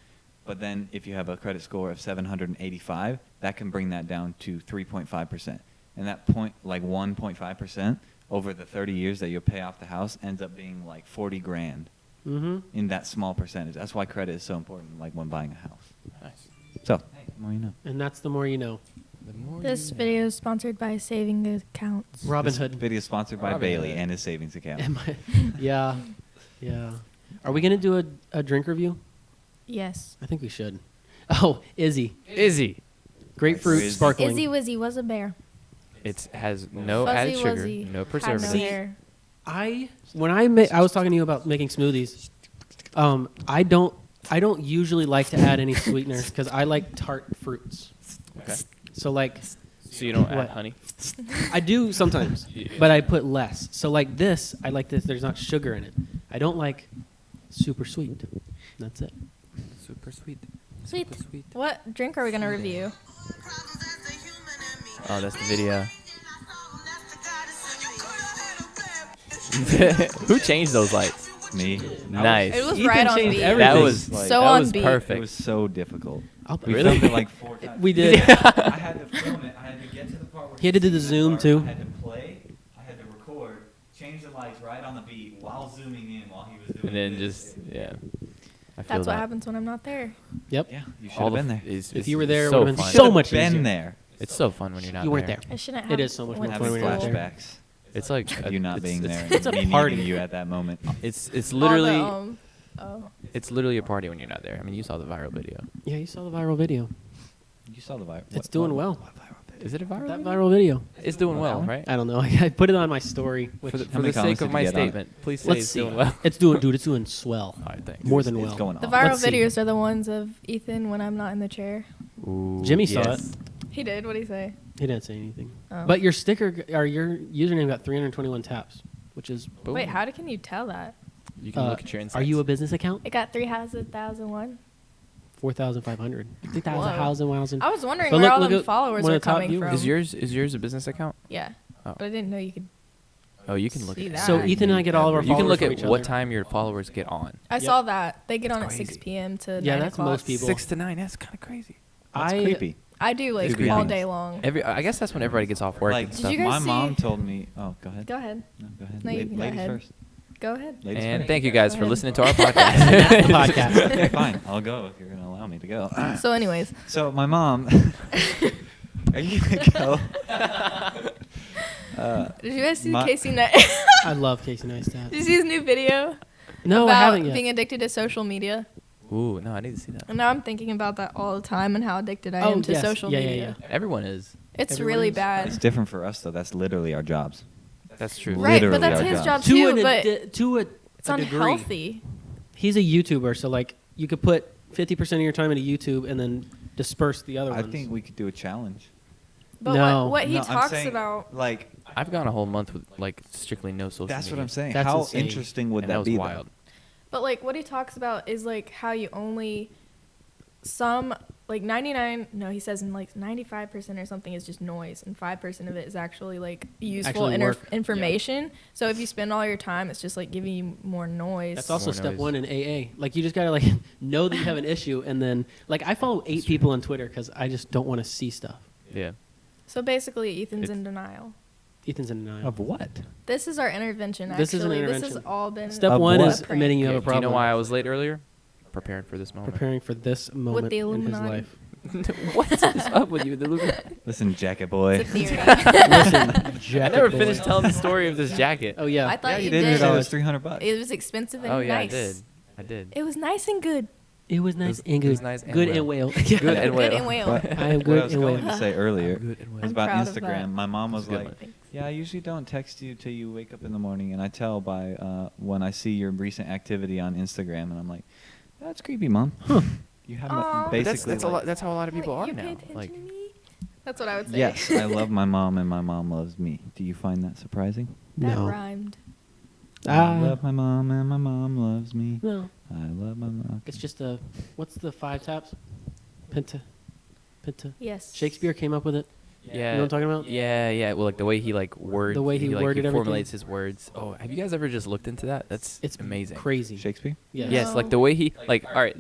But then if you have a credit score of 785, that can bring that down to 3.5%. And that point, like 1.5% over the 30 years that you'll pay off the house ends up being like 40 grand Mm-hmm. in that small percentage. That's why credit is so important, like when buying a house. Nice. So, hey, the more you know. And that's the more you know. The more This you know. video is sponsored by Saving Accounts. Robin This Hood. video is sponsored by Robin Bailey Hood. and his savings account. Am I- yeah, yeah. Are we gonna do a drink review? Yes. I think we should. Oh, Izzy, Izzy. grapefruit Izzy. sparkling. Izzy Wizzy was a bear. It has no Fuzzy added sugar, Wuzzy no had preservatives. no hair. I was talking to you about making smoothies. I don't usually like to add any sweeteners because I like tart fruits. Okay. So like So you don't What? add honey? I do sometimes, Yeah. but I put less. So like this, I like this. There's not sugar in it. I don't like super sweet. That's it. Super sweet. Sweet. Super sweet. What drink are we gonna review? Oh, that's the video. Who changed those lights? Me. Nice. It was Ethan right on changed beat. everything. That was Like, So that on was beat. It perfect. was so difficult. I'll- We Really? filmed it like 4 times. We did. I had to film it. I had to get to the part where He had to do the he's zoom, part. too. I had to play. I had to record. Change the lights right on the beat while zooming in while he was doing. And then this. just yeah. I feel That's that. what happens when I'm not there. Yep. Yeah, you should All have the been f- there. It's you were there, it so would've been fun. so much been easier. there. It's so fun when you're not You weren't there. there. I shouldn't It have. is so much more went fun to when Having you're not school. there. flashbacks. It's like of you not it's- being there. it's- and It's a me party. needing you at that moment. It's All literally the, it's literally a party when you're not there. I mean, you saw the viral video. Yeah, you saw the viral video. You saw the viral. It's doing well. Is it a viral? That video? viral video. It's doing well, That one? right? I don't know. I put it on my story. Which For the, How for many the sake comments of did my you get on it? statement, please say let's it's see. doing well. It's doing, dude. It's doing swell. All right, thanks. More than It's well. going the on. viral Let's see. videos are the ones of Ethan when I'm not in the chair. Ooh, Jimmy saw yes. it. He did. What did he say? He didn't say anything. Oh. But your sticker or your username got 321 taps, which is. Boom. Wait, how can you tell that? You can look at your insights. Are you a business account? It got 3,001. 4,500. 3,000. I was wondering But where look- all look the at followers one are of the top coming viewers. from. Is yours a business account? Yeah, Oh. but I didn't know you could. Oh, you can look See at that. So Ethan and I get all of our You can followers look from at each what other. time your followers get on. I Yep. saw that. They get on at Crazy. 6 p.m. to Yeah, 9 that's o'clock. most people. 6 to 9. That's kind of crazy. That's I- creepy. I do like To be all honest. day long. I guess that's when everybody gets off work Like, and Did stuff. you guys my see- mom told me. Oh, go ahead. Go ahead. No, go ahead. No, you can go Ladies ahead. first. Go ahead. Ladies And first. thank you guys Go for ahead. listening to our And that's the podcast. podcast. Okay, fine. I'll go if you're gonna allow me to go. So, anyways, So my mom. Are you gonna go? did you guys see my- Casey? I love Casey Neistat. Did you see his new video No, I about haven't yet. being addicted to social media? Ooh, no, I need to see that. And now I'm thinking about that all the time and how addicted I Oh, am to yes. social Yeah, yeah, media. Everyone is. It's Everyone really is. bad. It's different for us though. That's literally our jobs. That's true. Right, but literally that's our his job. job too. But to a it's a degree. unhealthy. He's a YouTuber, so like you could put 50% of your time into YouTube and then disperse the other I ones. think we could do a challenge. But No. what he No, I'm talks saying, about, like, I've gone a whole month with like strictly no social that's media. what I'm saying. That's How insane. interesting would And that was be? wild. but like what he talks about is like how you only some like 99. No, he says in like 95% or something is just noise, and 5% of it is actually like useful Actually work. information. So if you spend all your time, it's just like giving you more noise. That's also More step noise. one in AA. Like you just gotta like know that you have an issue, and then like I follow 8 people on Twitter because I just don't want to see stuff. Yeah. So basically, Ethan's It's- in denial. Ethan's in denial. Of what? This is our intervention. Actually, This is an This intervention. has all been Step Of one what? is admitting you have a Do you problem. know why I was late earlier? Preparing for this moment. Preparing for this moment the in his Illuminati. life. What is up with you? The Illuminati? Listen, jacket boy. It's a theory. Listen, I jacket never boy. finished telling the story of this jacket. Oh yeah. I thought Yeah, you you did. did. You said it was $300. $300. It was expensive and Oh yeah, nice. I did. It was nice and good. It was nice It and good. was nice and good well. and well. Good and Good well. and well. But I am what good I was and going well. to say earlier Good and well. was I'm about proud of that. Instagram. My mom was It's a good like, one. "Yeah, I usually don't text you till you wake up in the morning, and I tell by when I see your recent activity on Instagram." And I'm like, "That's creepy, mom. You have Aw. basically That's like, that's how a lot of people Like, are you pay now. attention Like to me? That's what I would say. yes, I love my mom, and my mom loves me. Do you find that surprising? That No. rhymed. I love my mom, and my mom loves me. No. I love my mom. It's just a what's the 5 taps? Penta. Yes. Shakespeare came up with it. yeah, You know what I'm talking about? Yeah. Well, like the way he like words, The way he like, worded everything. formulates his words. Oh, have you guys ever just looked into that? That's It's amazing. Crazy. Shakespeare? Yes. Yes, No. like the way he like. All right,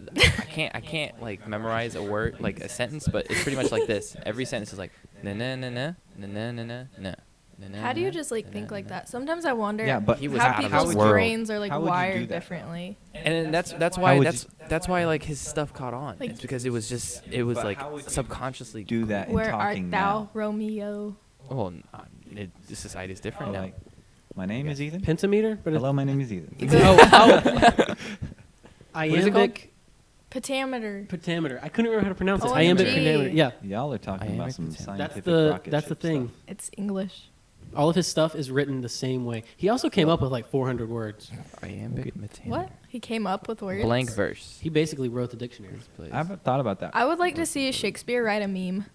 I can't like memorize a word like a sentence, but it's pretty much like this. Every sentence is like na na na na na na na na na. How do you just like think like that? Sometimes I wonder Yeah, but He was how out of people's this world. brains are like How would you do wired that? differently. And then that's How why would that's why like his stuff caught on. Like- It's because it was But like how would you subconsciously do that in Where art talking thou, now. Romeo? Oh, the society is different now. Like, my name is Ethan. Pentameter? But Hello, my name is Ethan. What is it called? Iambic Pentameter. pentameter. I couldn't remember how to pronounce it. OMG. Iambic pentameter. Yeah. Y'all are talking about Iambic some pentameter. That's scientific the rocket that's the ship thing. stuff. It's English. All of his stuff is written the same way. He also came up with like 400 words. Iambic pentameter. What? He came up with words. Blank verse. He basically wrote the dictionary. Please. I haven't thought about that. I would like to see Shakespeare write a meme.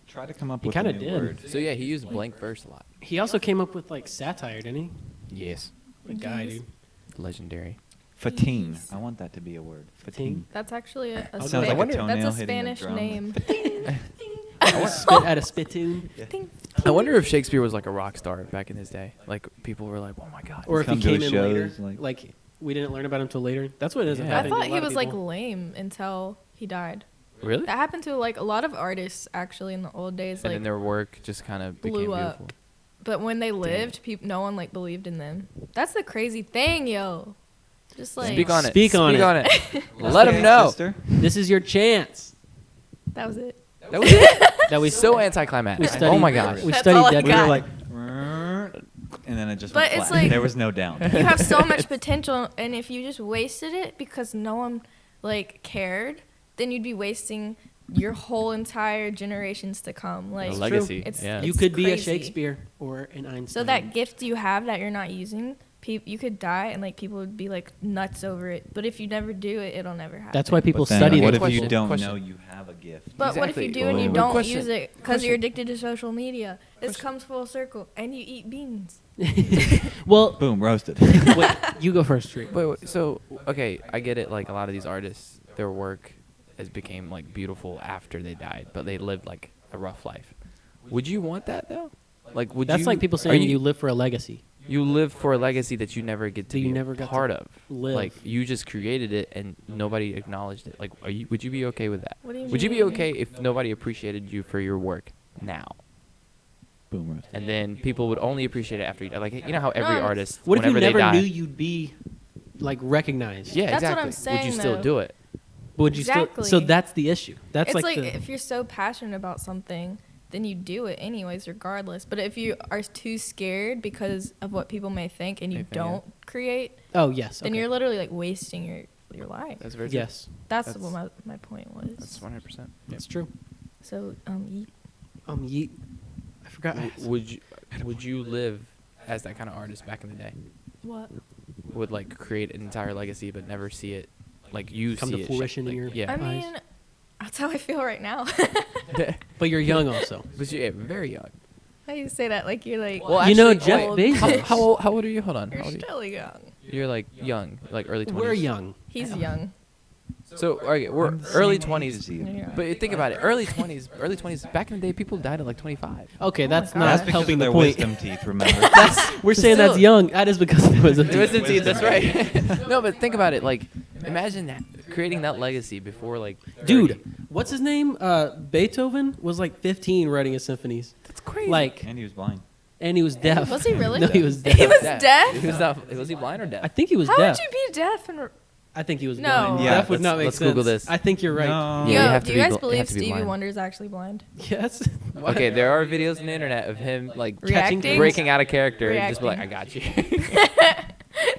Try to come up He with a kinda new did. word. So yeah, he used blank verse a lot. He also came up with like satire, didn't he? Yes. What a guy, Yes. dude. Legendary. Fatine. Jeez. I want that to be a word. Fatine. Fatine. That's actually a Sounds Spa- like a toenail that's a hitting a Spanish drum. name. Spit at a spittoon. I wonder if Shakespeare was like a rock star back in his day. Like people were like, "Oh my god." Or if he Come to came his in later. shows, Like we didn't learn about him till later. That's what ends up Yeah. I happening. to thought a he lot of was like people. lame until he died. Really? That happened to like a lot of artists actually in the old days. And Like, then their work just kind of became blew up. beautiful. but when they lived, no one like believed in them. That's the crazy thing, yo. Just like Speak on it. Speak on it. Let him know. Sister? This is your chance. that was it. That was it. That we So we anticlimactic. studied. Oh my gosh. We That's studied all I dead. We got. were like, and then it just But went it's flat. like- there was no down. You have so much potential, and if you just wasted it because no one like cared, then you'd be wasting your whole entire generations to come. Like A legacy. It's- yeah. You It's could be a crazy. Shakespeare or an Einstein. so that gift you have that you're not using, you could die and like people would be like nuts over it. But if you never do it, it'll never happen. That's why people But then study what it. if you Question. don't Question. know you have a gift? But what if you Exactly. do and you Whoa. don't Question. use it because you're Question. addicted to social media? This comes full circle, and you eat beans. Well, Boom, roasted. wait, you go first, Tareq. Wait, so okay, I get it. Like a lot of these artists, their work has became like beautiful after they died, but they lived like a rough life. Would you want that though? Like, would That's you? like people are saying you live for a legacy. You live for a legacy that you never get to That you be never got to part of. live. Like you just created it and nobody acknowledged it. Like, would you be okay with that? What do you Would you be mean? okay if nobody appreciated you for your work now? Boom roast. And then people would only appreciate it after you die. Like, you know how every No, artist, What if you whenever they never die, knew you'd be like recognized? yeah, That's what exactly. I'm Would saying, you still though. do it? Would you still? So Exactly. that's the issue. That's It's like, like the, if you're so passionate about something, then you do it anyways, regardless. But if you are too scared because of what people may think and you May think, yeah. don't create, oh yes. then okay. you're literally like wasting your life. That's very true. Yes, That's That's- what my point was. That's 100%. that's true. So Yeet. I forgot. Would you live as that kind of artist back in the day? what? Would like create an entire legacy but never see it, like you Come see to it fruition in like, your- yeah. I Eyes. mean, that's how I feel right now. But you're young also. But you're very young. How do you say that? Like you're like, Well, You know actually, Jeff old. Bezos. How old are you? Hold on. How you're old are you? still young. You're like young, like early 20s. We're young. He's young. So okay, we're I'm the early same 20s. age as you. Yeah. But think about it, early 20s. Back in the day, people died at like 25. Okay, that's God. not That's because helping of the their point. wisdom teeth. Remember? We're saying that's Still- young. That is because of the wisdom teeth. Wisdom teeth. That's right. No, but think about it. Like, imagine that, creating that legacy before like. 30. Dude, what's his name? Beethoven was like 15 writing his symphonies. that's crazy. Like, And he was blind. and he was deaf. Was he really? No, he was deaf. He was Deaf. deaf? He was not. Was he blind or deaf? I think he was How deaf. would you be deaf and? I think he was No. blind. Yeah, Deaf would not make let's sense. Google this. I think you're right. No. Yeah, Yo, you have to do be you guys bl- you believe have to be Stevie blind. Wonder is actually blind? Yes. Okay, there are videos on the internet of him like Reacting? breaking out of character and just be like, Reacting. "I got you."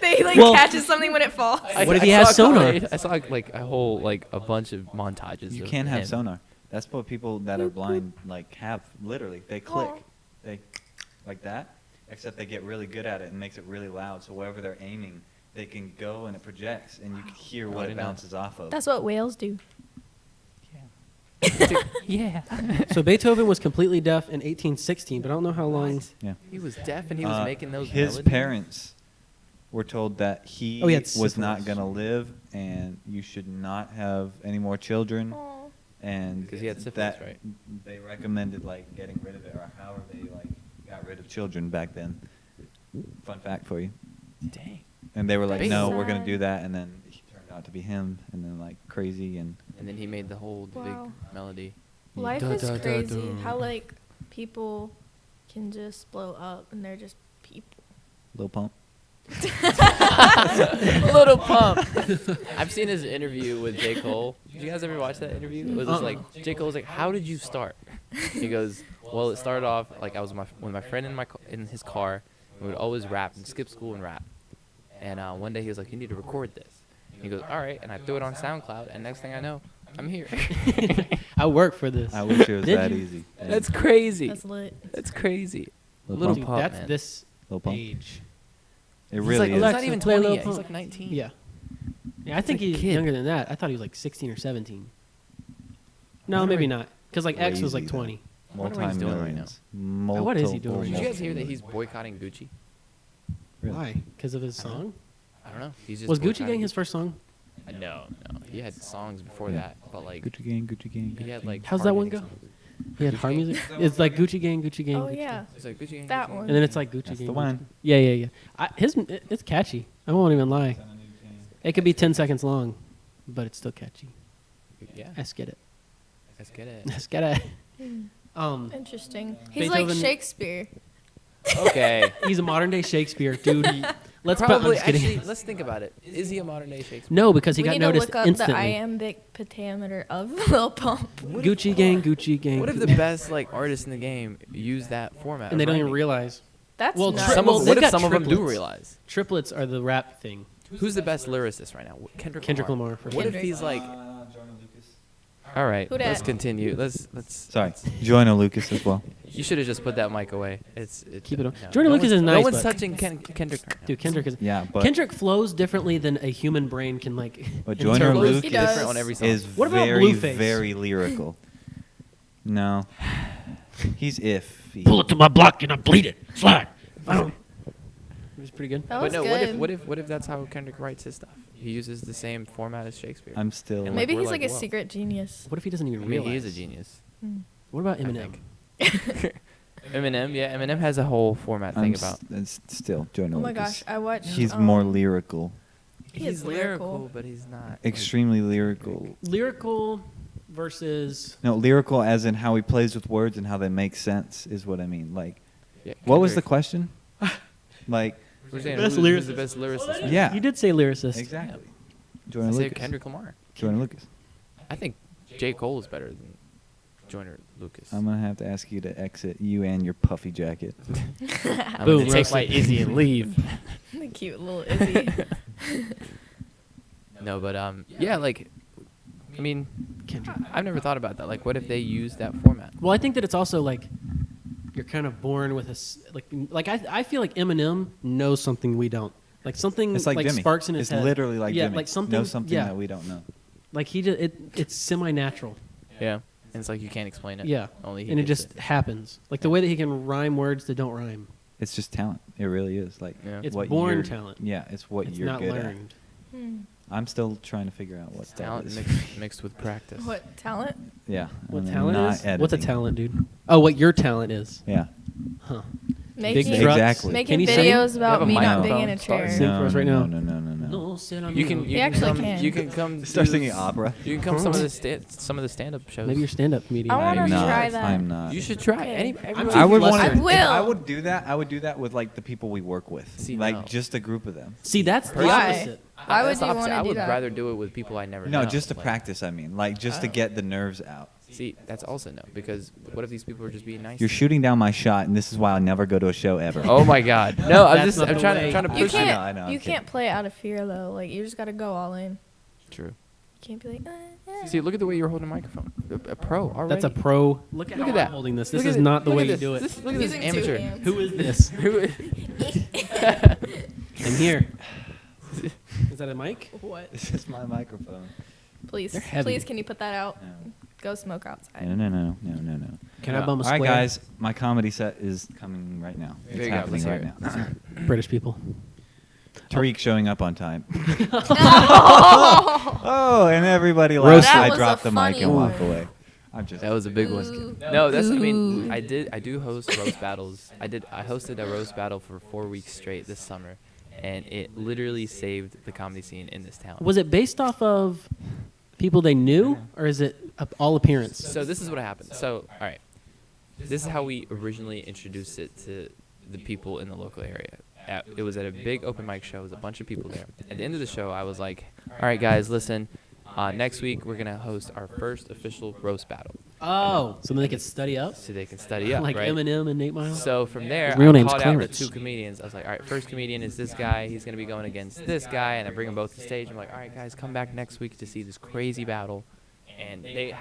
They like Well- catches something when it falls. What if he has sonar? I saw like a whole like a bunch of montages. You of can't have him. sonar. That's what people that are blind like have. Literally, they click. Aw. They like that. Except they get really good at it and makes it really loud. So wherever they're aiming, they can go and it projects, and you can hear what it didn't know. bounces off of. That's what whales do. Yeah. So Beethoven was completely deaf in 1816, but I don't know how long. Yeah. He was deaf and he was making those. His melodies. parents were told that he Oh, he had was not syphilis. going to live, and you should not have any more children. Aw. And 'Cause he had syphilis, that right? they recommended like getting rid of it, or how they like got rid of children back then. Fun fact for you. Dang. And they were like, That's no, sad. we're gonna do that, and then he turned out to be him, and then like crazy, and And then he made the whole Wow. big melody. Life Da, is da, da, crazy. da. How like people can just blow up and they're just people. Lil Pump. Little Pump. I've seen his interview with J. Cole. Did you guys ever watch that interview? It was just like J. Cole was like, "How did you start?" He goes, "Well, it started off like I was with my friend in his car. We would always rap and skip school and rap. And one day he was like, 'You need to record this.' He goes, 'All right.' And I threw it on SoundCloud. And next thing I know, I'm here. I work for this. I wish it was Did that you? easy. That's crazy. That's lit. That's crazy. Lil Little Dude, Pump. Pump, that's man. this Lil Pump. age. It He's really like, is. he's Alexa, not even play 20 Lil yet. He's Pump. like 19. Yeah. Yeah, I think like a he's kid. younger than that. I thought he was like 16 or 17. No, maybe not. Because like X was like Crazy, though. 20. I wonder what he's doing right now. Multi-millions. What is he doing right Did now? you guys hear that he's boycotting Gucci? Really? Why? Because of his I don't know. song? I don't know. He's just Was Gucci boycotting Gang his first song? No. He had songs before Yeah. that, but like Gucci Gang, Gucci Gang. he had like. How's that one hard-hitting go? songs. He had hard music. It's like Gucci Gang, Gucci Gang. Oh Gucci yeah, Gang. It's like Gucci Gang. That Gucci Gang. one. And then it's like Gucci That's Gang. the Gucci one. Gang. Yeah. It's catchy. I won't even lie. It could be 10 seconds long, but it's still catchy. Yeah. Let's get it. Let's get it. Let's get it. Hmm. Interesting. He's like Beethoven- Shakespeare. Okay. He's a modern day Shakespeare, dude. Let's put. I'm Probably. just kidding. Actually, let's think about it. Is he a modern day Shakespeare? No, because he We got need to noticed look up instantly. the iambic pentameter of Lil Pump. Gucci Gang, Gucci Gang. What if the best like artists in the game use that format? and they of don't even rhyming? realize. That's Well, nuts. Some Well, of, they've what if got some of them do triplets. realize? Triplets are the rap thing. Who's the best lyricist right now? Kendrick Lamar, for What sure. if he's like? Jordan Lucas. All right, Who let's dat? continue. Let's. Sorry, Joyner Lucas as well. You should have just put that mic away. It's Keep it on. no. Jordan Lucas one's- is nice, No one's but- touching Kendrick. Right now. Dude, Kendrick is. Yeah, but Kendrick flows differently than a human brain can like. But Joyner interpret. He Lucas does. different on every song. is What about very, Blueface? very lyrical. No, he's iffy. Pull it to my block and I bleed it. Slide. It was pretty good. That But was no, good. what if that's how Kendrick writes his stuff? He uses the same format as Shakespeare. I'm still. And Maybe we're he's like, like a whoa. secret genius. What if he doesn't even I mean, realize? he is a genius. Hmm. What about I Eminem? think. Eminem, yeah, Eminem has a whole format thing about. It's still Joyner Oh my Lucas. gosh, I watched. He's more lyrical, He is lyrical. but he's not. extremely lyrical. Lyrical versus. No, lyrical as in how he plays with words and how they make sense is what I mean. Like, Yeah, what was the Kendrick. question? Like, We're saying Best who's the lyricist. best lyricist? yeah, You did say lyricist. exactly. I Joyner say Lucas. Kendrick Lamar. Joyner Lucas. I think J. Cole is better than Joyner Lucas. I'm gonna have to ask you to exit you and your puffy jacket. I'm Boom, gonna take my roasted. Izzy and leave. The cute little Izzy. No, but yeah, like, I mean, Kendrick. I've never thought about that. Like, what if they use that format? Well, I think that it's also like you're kind of born with like I feel like Eminem knows something we don't. Like something It's like Jimmy. sparks in his It's head. literally like yeah, Jimmy. like something. Knows something yeah, that we don't know. like it's semi-natural. Yeah, and it's like you can't explain it. Yeah, only he and it gets just happens. Like the way that he can rhyme words that don't rhyme. It's just talent. It really is. Like, Yeah. It's what born you're- talent. Yeah, it's what It's you're not good learned. at. I'm still trying to figure out what that talent is. mixed with practice. What talent? Yeah. What I'm talent not is? What's a editing. talent, dude? Oh, what your talent is? Yeah. Huh? Making Big trucks. Exactly. Can making you sing? videos You about have a me not microphone. being in a Start chair. singing. for us right now. No. sit on You can He actually come, can. You can come Start do singing this- opera. You can come some of the stand-up shows. Maybe you're stand-up comedian. I wanna I'm not. try that. I'm not. You should try. Okay. Everybody I would Bless want her. to. I will. If I would do that. I would do that with like the people we work with. See, like no. just a group of them. See, that's the Why? opposite. Why would That's the you opposite. want I to do would that? rather do it with people I never No, know. just to Like, practice. I mean, like just to get the nerves out. See, that's also no, because what if these people are just being nice? You're shooting down my shot, and this is why I never go to a show ever. Oh my God! No, That's not I'm the trying way. to trying to You push can't. it. I know, I'm you kidding. can't play out of fear though. Like you just gotta go all in. True. You can't be like. See, look at the way you're holding a microphone. A pro already. That's a pro. Look at Look how at that. I'm holding this. Look This is at not the look way at you this. do it. Look at this Using two amateur. hands. Who is this? I'm here. Is that a mic? What? This is my microphone. Please, They're heavy. please, can you put that out? No. Go smoke outside. No. Can I bum a All right, square? guys, my comedy set is coming right now. There It's you go, happening let's right hear now. British people. Tareq showing up on time. Oh, and everybody laughs. Roasted. I That was drop a the mic funny and walk one. away. I'm just. That was a big Ooh. one. No, that's. I mean, Ooh. I do host roast battles. I hosted a roast battle for 4 weeks straight this summer, and it literally saved the comedy scene in this town. Was it based off of people they knew, or is it all appearance? So this is what happened. So all right, this is how we originally introduced it to the people in the local area. It was at a big open mic show. There was a bunch of people there. At the end of the show, I was like, "All right, guys, listen. Next week we're gonna host our first official roast battle, Oh, so then they could study up, so they can study up, like right?" Eminem and 8 Mile. So from there, His real I name's called out the Clarence. 2 comedians. I was like, all right, first comedian is this guy. He's going to be going against this guy. And I bring them both to the stage. I'm like, all right, guys, come back next week to see this crazy battle. And they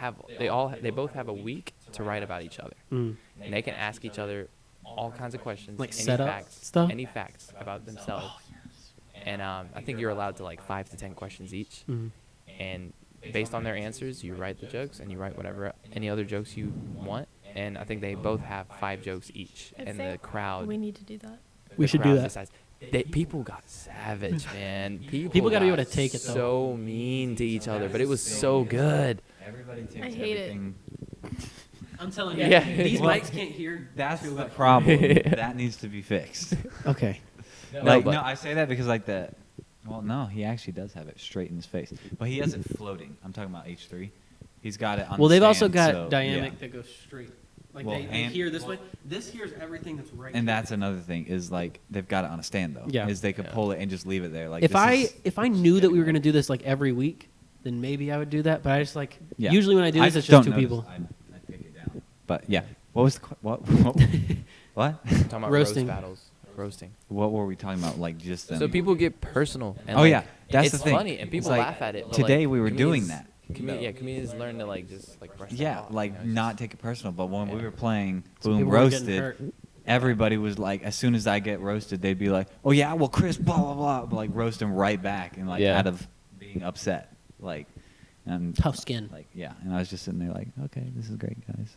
both have a week to write about each other. Mm. And they can ask each other all kinds of questions. Like any setup facts, stuff? Any facts about themselves. And I think you're allowed to like 5 to 10 questions each. Mm. And based on their answers, you write the jokes and you write whatever any other jokes you want. And I think they both have 5 jokes each. I And the think crowd, We need to do that. We the should do crowd that. decides. People got savage, man. People gotta be able got to take it, though. So mean to each other, but it was so good. Everybody takes I hate it. everything. I'm telling you, Yeah. these Well, mics can't hear. That's the problem. That needs to be fixed. Okay. Like, but- no, I say that because like the. Well, no, he actually does have it straight in his face, but he has it floating. I'm talking about H3. He's got it on. Well, the they've also stand, got so, dynamic yeah. that goes straight. Like Well, they and- hear this way. This hears everything that's right. And here. that's another thing is like they've got it on a stand though. Yeah. Is they could Yeah. pull it and just leave it there. Like if this I knew that we were gonna do this like every week, then maybe I would do that. But I just like Yeah. usually when I do this, it's don't just 2 notice. people. I pick it down. But yeah, what was the what? What? Talking about Roasting. roast battles, roasting. What were we talking about? Like just them? So people get personal. And Oh like, yeah, that's it's the thing. funny, and It's people like, laugh at it. but, Today like, we were doing comedians- that. Yeah, comedians learn to like just like brush that Yeah, off, like you know, it's not just- take it personal. But when we Yeah. were playing Some Boom people were getting Roasted, hurt. everybody was like, as soon as I get roasted, they'd be like, "Oh yeah, well Chris, blah blah blah," but, like roast him right back and like Yeah. out of being upset, like, and Tough skin. like yeah. And I was just sitting there like, okay, this is great, guys.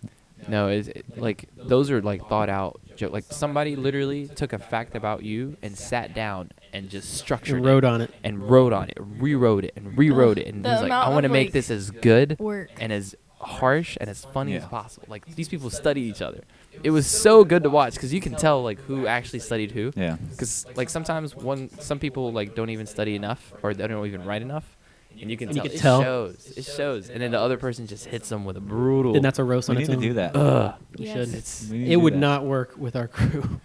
No, like those are like thought out jokes. Like somebody literally took a fact about you and sat down and just structured And wrote it on it. and wrote on it, rewrote it and rewrote it, and The was like, amount I want to of, make like, this as good Work. and as harsh and as funny as Yeah. possible. Like these people study each other. it was so good to watch because you can tell like who actually studied who. Yeah. Because like sometimes some people like don't even study enough or they don't even write enough, and you can And you tell. can It tell. shows. It shows, and then the other person just hits them with a brutal. And that's a roast We on need its to own. do that. Ugh. We Yes. should. It's We need to It do would that. not work with our crew.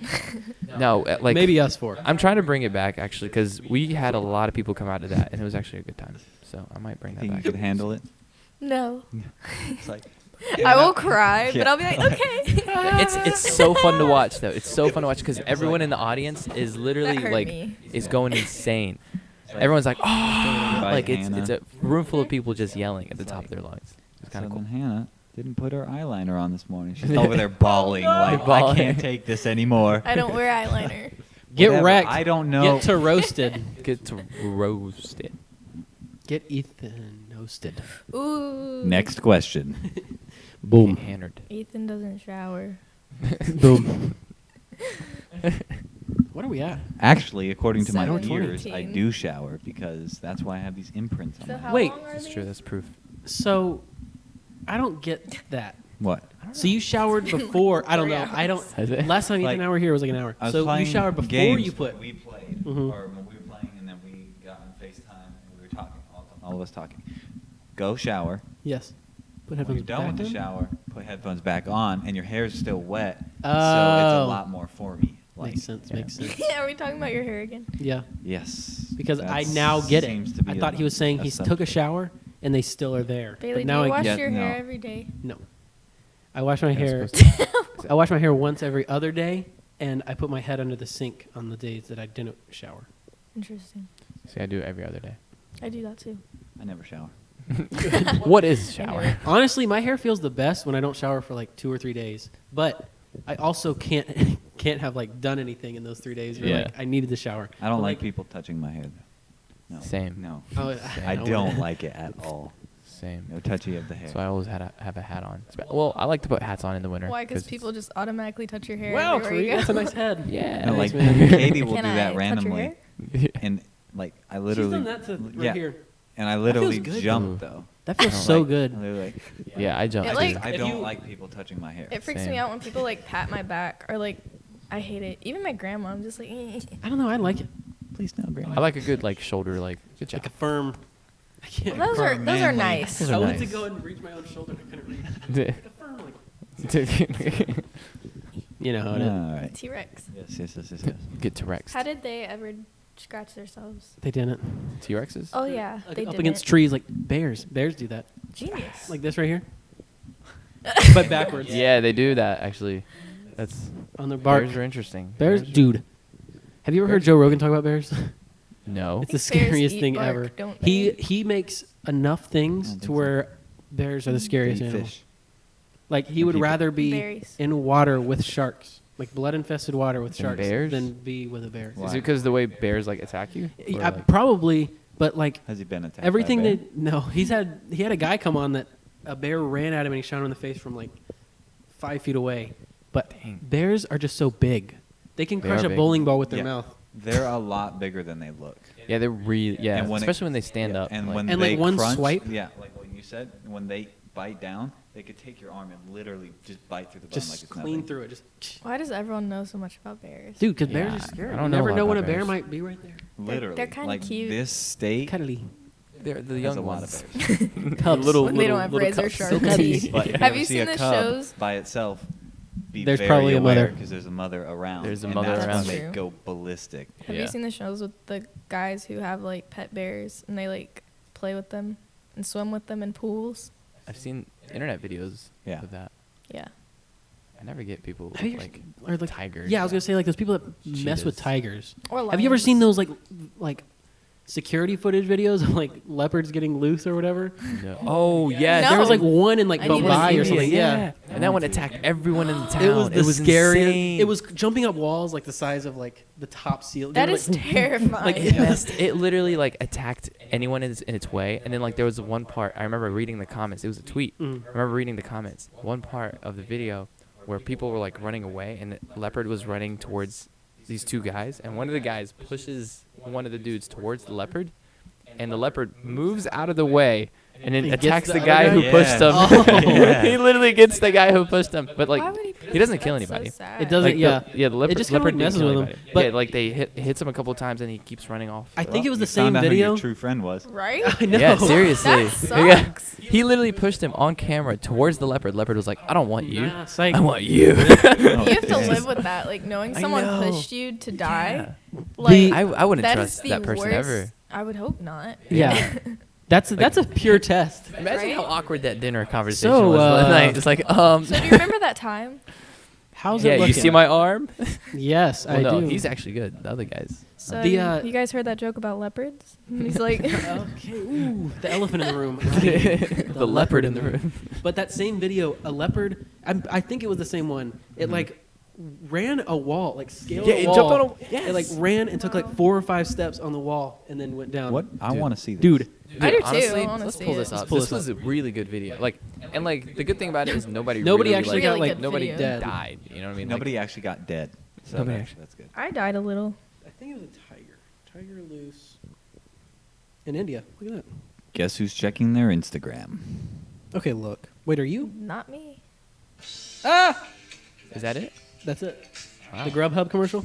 no like Maybe us four. I'm trying to bring it back actually because we had a lot of people come out to that, and it was actually a good time. So I might bring that Think you back. could handle it? No. It's like I will cry, but Yeah. I'll be like, okay. It's so fun to watch though. It's so fun to watch because everyone in the audience is literally That hurt like me. is going insane. Everyone's like, oh, By like it's Hannah. a room full of people just yelling at the top of their lungs. It's kind so of cool. then Hannah didn't put her eyeliner on this morning. She's over there bawling like, I Bawling. can't take this anymore. I don't wear eyeliner. Get Whatever. wrecked. I don't know. Get to roasted. Get to roast it. Get Ethan roasted. Ooh. Next question. Boom. Hammered. Ethan doesn't shower. Boom. What are we at? Actually, according to my 17. ears, I do shower because that's why I have these imprints on So my how head. Wait. long are That's these? true. That's proof. So, I don't get that. What? So you showered before? I don't know. I don't. Has it? Last time Ethan Like, and I were here was like an hour. I was So you playing showered before games you put. when we played, Mhm. or when we were playing, and then we got on FaceTime and we were talking, all of us talking. Go shower. Yes. Put When you're headphones done back with the in. shower, put headphones back on, and your hair's still wet, so it's Oh. a lot more formy. Like, Makes sense. yeah. Makes sense. Are we talking about your hair again? Yeah. yes. Because I That's- now get it. seems to be I thought he was saying he took a subject. shower and they still are there. Bailey, but now do you I wash Yeah, your hair no. every day? no. I wash my You're hair. supposed I wash my hair once every other day, and I put my head under the sink on the days that I didn't shower. Interesting. See, I do it every other day. I do that too. I never shower. What is shower? Honestly, my hair feels the best when I don't shower for like 2 or 3 days. But I also can't can't have like done anything in those 3 days. Where, Yeah. like, I needed to shower. I don't But, like people touching my hair. No. Same. No. Oh, I know. don't like it at all. Same. No touchy of the hair. So I always have a hat on. Well, I like to put hats on in the winter. Why? Because people just automatically touch your hair. Wow, everywhere you Kareem, go. that's a nice head. Yeah. No, Thanks, like man. Katie will Can do I that touch your randomly, hair? and like I literally, She's done that to right yeah, here. and I literally good, jump though. though. That feels I don't so Like, good. literally, Yeah, I jump. It, too. like- I If don't you- like people touching my hair. It freaks Same. me out when people like pat my back or like, I hate it. Even my grandma, I'm just like, I don't know. I like it. Please no, Grandma. I like a good like shoulder, like good job. Like a firm. I can't. those For are a those manly- are nice. Those I are wanted to nice. go and reach my own shoulder. I couldn't reach. Like a firm, like. You know how it is. All right. T-Rex. Yes. Get Tareq. How did they ever scratch themselves? They didn't. T-Rexes? Oh yeah, Like, they up did against it. trees like bears. Bears do that. Genius. Like this right here. But backwards. Yeah, they do that actually. That's On their bark. bears are interesting. Bears, are- dude. Have you ever heard Joe Rogan talk about bears? No. It's the think bears scariest eat thing bark, ever. don't He makes enough I things don't to think so. where bears are the scariest Eat animal. fish. Like he And would people. rather be Berries. in water with sharks, like blood-infested water with Than sharks, bears? than be with a bear. Why? Is it because the way bears like attack you? Or, like- Probably, but like Has he been attacked? everything by a they no, he had a guy come on that a bear ran at him and he shot him in the face from like 5 feet away. But Dang. bears are just so big; they can They crush are a big. bowling ball with their Yeah. mouth. They're a lot bigger than they look. Yeah, they're really And when it- especially when they stand Yeah, up. and like- when And, they like, one crunch, swipe? yeah, like what you said, when they bite down, they could take your arm and literally just bite through the bone Just like it's clean nothing. through it. Just Why does everyone know so much about bears? dude, because bears Yeah, are scary. I You don't know never a lot know when a about bear bears. might be right there. Literally, they're kinda like cute. this state Cuddly. they're the has young a lot ones. of bears. Cubs. Little- When they don't have little razor cubs. sharp So cuddly. teeth. But if Have ever you see seen a the cub shows? by itself? Be There's very probably a aware mother. because there's a mother around. There's a and mother that's around. when True. they go ballistic. Have Yeah. you seen the shows with the guys who have like pet bears and they like play with them and swim with them in pools? I've seen internet videos Yeah. of that. Yeah. I never get people Have you like or like tigers. Yeah, I was gonna say like those people that mess with Cheetahs. tigers. Or Have you ever seen lions. those like security footage videos of like leopards getting loose or whatever? No. Oh yeah, No. There was like one in like I need to Mumbai see or it. something. Yeah. And that one attacked everyone in the town. It was the scariest. insane. It was jumping up walls like the size of like the top seal. That They were, is like, terrifying. Like, It messed. It literally like attacked anyone in its way. And then like there was one part. I remember reading the comments. It was a tweet. Mm. I remember reading the comments. One part of the video where people were like running away, and the leopard was running towards these two guys, and one of the guys pushes one of the dudes towards the leopard, and the leopard moves out of the way. And then He gets attacks the the other guy guy? who pushed him. Oh. Yeah. He literally gets the guy who pushed him. But like, Why would he He doesn't kill That's so anybody. sad. It doesn't. Like Yeah. the leopard. It just kinda, leopard like, didn't messes kill with him. anybody. But- Yeah, like they hits him a couple times and he keeps running off. I think it was the You same found out who video. your true friend was. Right? I know. Yeah, seriously. That Yeah. sucks. He literally pushed him on camera towards the leopard. Leopard was like, "I don't want you. Nah, psych. I want you." You have to damn. live with that, like knowing I someone know. pushed you to die. Yeah. Like I wouldn't that trust is the that person worst. ever. I would hope not. Yeah. That's a pure test. Imagine Right? how awkward that dinner conversation So, was that night. It's like, So do you remember that time? How's yeah, it you looking? see my arm? Yes, Well, I no, do. he's actually good. The other guys. So The, you guys heard that joke about leopards? He's like, Okay. Ooh, the elephant in the room. The leopard in the room. But that same video, a leopard. I think it was the same one. It like ran a wall, like scaled Yeah, a it wall. jumped on a- It like yes. ran and took like 4 or 5 steps on the wall and then went down. What? I Dude. want to see this. Dude, I do too. Honestly, I wanna let's see pull it. this Let's up. pull This this was a really good video. Like, and like the good thing about it is nobody Nobody really, actually like, got Really like good nobody video. dead. died. You know what I mean? Nobody actually got dead. So Nobody that's, actually- that's good. I died a little. I think it was a tiger loose in India. Look at that. Guess who's checking their Instagram? Okay, look. Wait, are you? Not me. Ah, Is that it? that's it. Wow. The Grubhub commercial.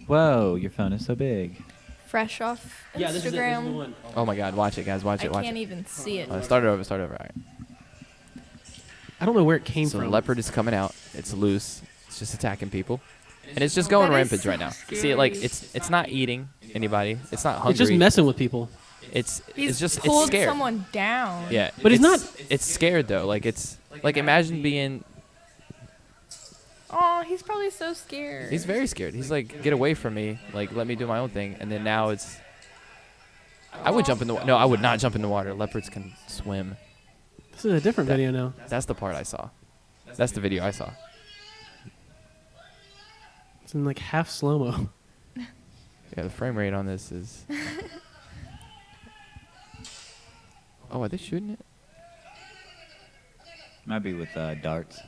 Whoa, your phone is so big. Fresh off Instagram. Yeah, this is it. This is the one. Oh my God! Watch it, guys. Watch I it. Watch can't it. even see it. Start it over. Start over. All right. I don't know where it came So the from. leopard is coming out. It's loose. It's just attacking people, and it's just going That is rampage so right now. See it? Like scary. it's not eating anybody. It's not hungry. It's just messing with people. It's He's it's just pulled it's scared. someone down. Yeah, But he's it's- not- It's scared though. Like it's like imagine being. Oh, he's probably so scared. He's very scared. He's like, get away from me. Like let me do my own thing. And then now it's. I would jump in the No, I would not jump in the water. Leopards can swim. This is a different video now. That's the part I saw. That's the video I saw. It's in like half slow mo. Yeah, the frame rate on this is. Oh, are they shooting it? Might be with darts.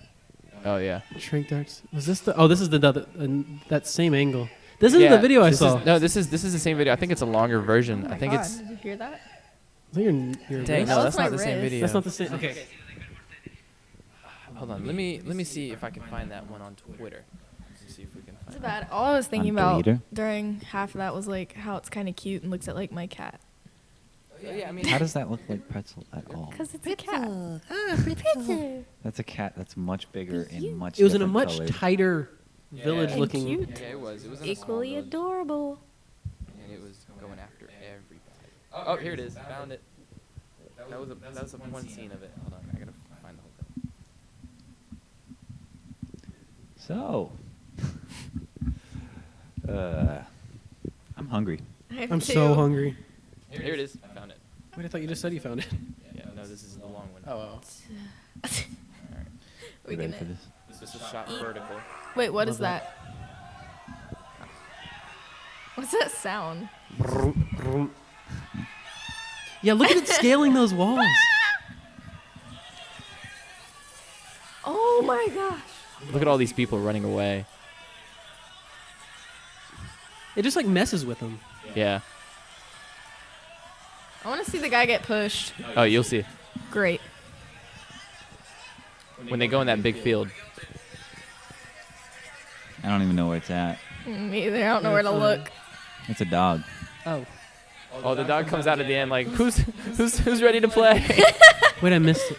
Oh yeah. Shrink darts. Was this the? Oh, this is that same angle. This is the video I this saw. This is the same video. I think it's a longer version. Oh my I think God, it's. Did you hear that? I think your Dang, wrist. no, That that's was my not the same wrist. video. That's not the same. Okay. Hold on. Let me see if I can find that one on Twitter. Let's see if we can It's find bad. All I was thinking On about Twitter? during half of that was like how it's kind of cute and looks at like my cat. it. Yeah, I mean. How does that look like pretzel at all? Cause it's a cat. That's a cat that's much bigger and much. It was in a different much colored. tighter Yeah. village And looking. cute. Yeah, it was. It was in a small Equally village, adorable. and it was going after everybody. Oh, here it is. Found it. That was one scene of it. Hold on, I gotta find the whole thing. So, I'm hungry. I'm so hungry. Here it is. I found it. Wait, I thought you just said you found it. Yeah, no, this is the long one. Oh. We Ready gonna- for this? This is shot vertical. Wait, what is Love that? What's that sound? Yeah, look at it scaling those walls. Oh my gosh. Look at all these people running away. It just like messes with them. Yeah. I want to see the guy get pushed. Oh, you'll see. Great. When they go in that big field. I don't even know where it's at. Me either. I don't know where to look. It's a dog. Oh. Oh, the dog comes out at the end like, who's ready to play? Wait, I missed it.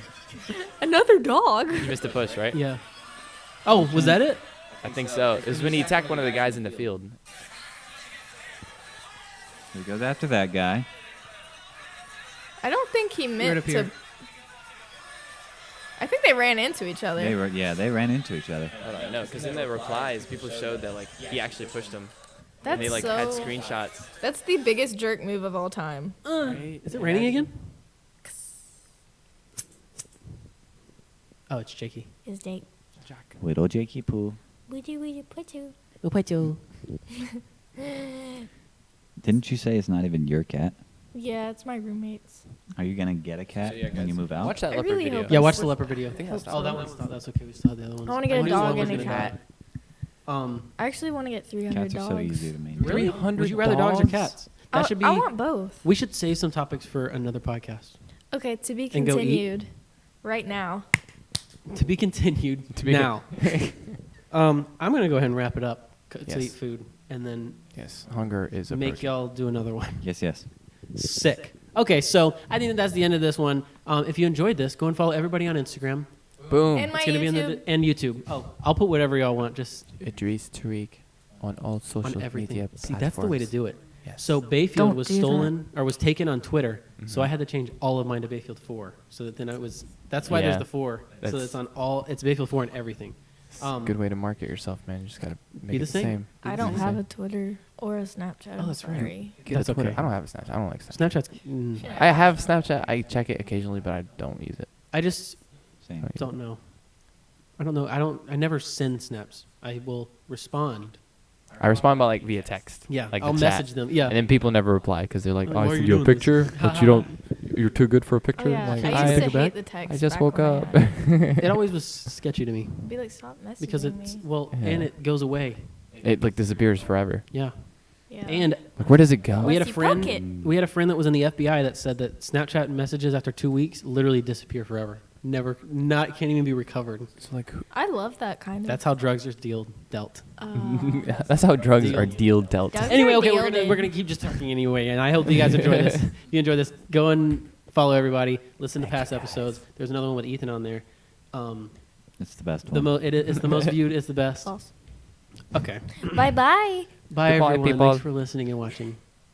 Another dog. You missed a push, right? Yeah. Oh, was that it? I think so. It was when he attacked one of the guys in the field. He goes after that guy. I don't think he Right meant up here. to. I think they ran into each other. They ran into each other. Hold on, no, because in the replies, people showed that like he actually pushed him, That's and they like so. had screenshots. That's the biggest jerk move of all time. Is it raining again? Oh, it's Jakey. His date. Widow Jakey Poo. Would you put you? Didn't you say it's not even your cat? Yeah, it's my roommate's. Are you gonna get a cat So, yeah, when you guys, move out? Watch that I leopard really video. hope Yeah, I watch see- the leopard video. think that's Oh, that one's not. That's okay. We still have the other ones. I want to get a knew dog one and was a gonna cat. die. I actually want to get 300 Cats are dogs. so easy to maintain. Really? 300 Would you rather dogs or dogs? cats? That should be. I want both. We should save some topics for another podcast. Okay, to be And go eat? continued. Right now. To be continued. To be now. I'm gonna go ahead and wrap it up to Yes. eat food, and then Yes, hunger is a make y'all do another one. Yes, yes. Sick. Okay, so I think that's the end of this one. If you enjoyed this, go and follow everybody on Instagram. Boom. And my It's gonna be in YouTube. and YouTube. Oh, I'll put whatever y'all want. Just Idris Tareq on all social on everything. media See, that's the way to platforms. do it. Yes. So Bayfield Don't was do that. stolen or was taken on Twitter, so Mhm. I had to change all of mine to Bayfield 4. So that then it was. That's why Yeah. there's the 4. So That's- it's on all. It's Bayfield 4 and everything. It's a good way to market yourself, man. You just gotta make the it the same. same. I don't have a Twitter or a Snapchat. Oh, that's right. Sorry. Get That's a Twitter. okay. I don't have a Snapchat. I don't like Snapchat. Snapchat's. I have Snapchat. I check it occasionally, but I don't use it. I just Same. don't know. I don't know. I never send snaps. I will respond. I respond by like via text. Yeah, like I'll the message chat. them. Yeah. And then people never reply because they're like, Like, "Oh, why I are sent you you a doing this?" picture, but you don't. You're too good for a picture." Oh, yeah. Like, I I used take to it hate back. the text. I just back woke when I up. had- It always was sketchy to me Be like, stop messaging because it's me. Yeah. and it goes away. It like disappears forever. Yeah. Yeah. And Like, where does it go? we had a Unless you friend. poke it. We had a friend that was in the FBI that said that Snapchat messages after 2 weeks literally disappear forever. Never, can't even be recovered. So like, I love that kind of. That's how drugs are dealt. that's how drugs Deal. are dealt. Drugs Anyway, are okay, dealed we're gonna keep just talking anyway, and I hope you guys enjoy this. If you enjoy this, go and follow everybody. Listen to past episodes. There's another one with Ethan on there. It's the best The one. it's the most viewed. It's the best. False. Okay. Bye bye. Bye Goodbye, everyone. people. Thanks for listening and watching.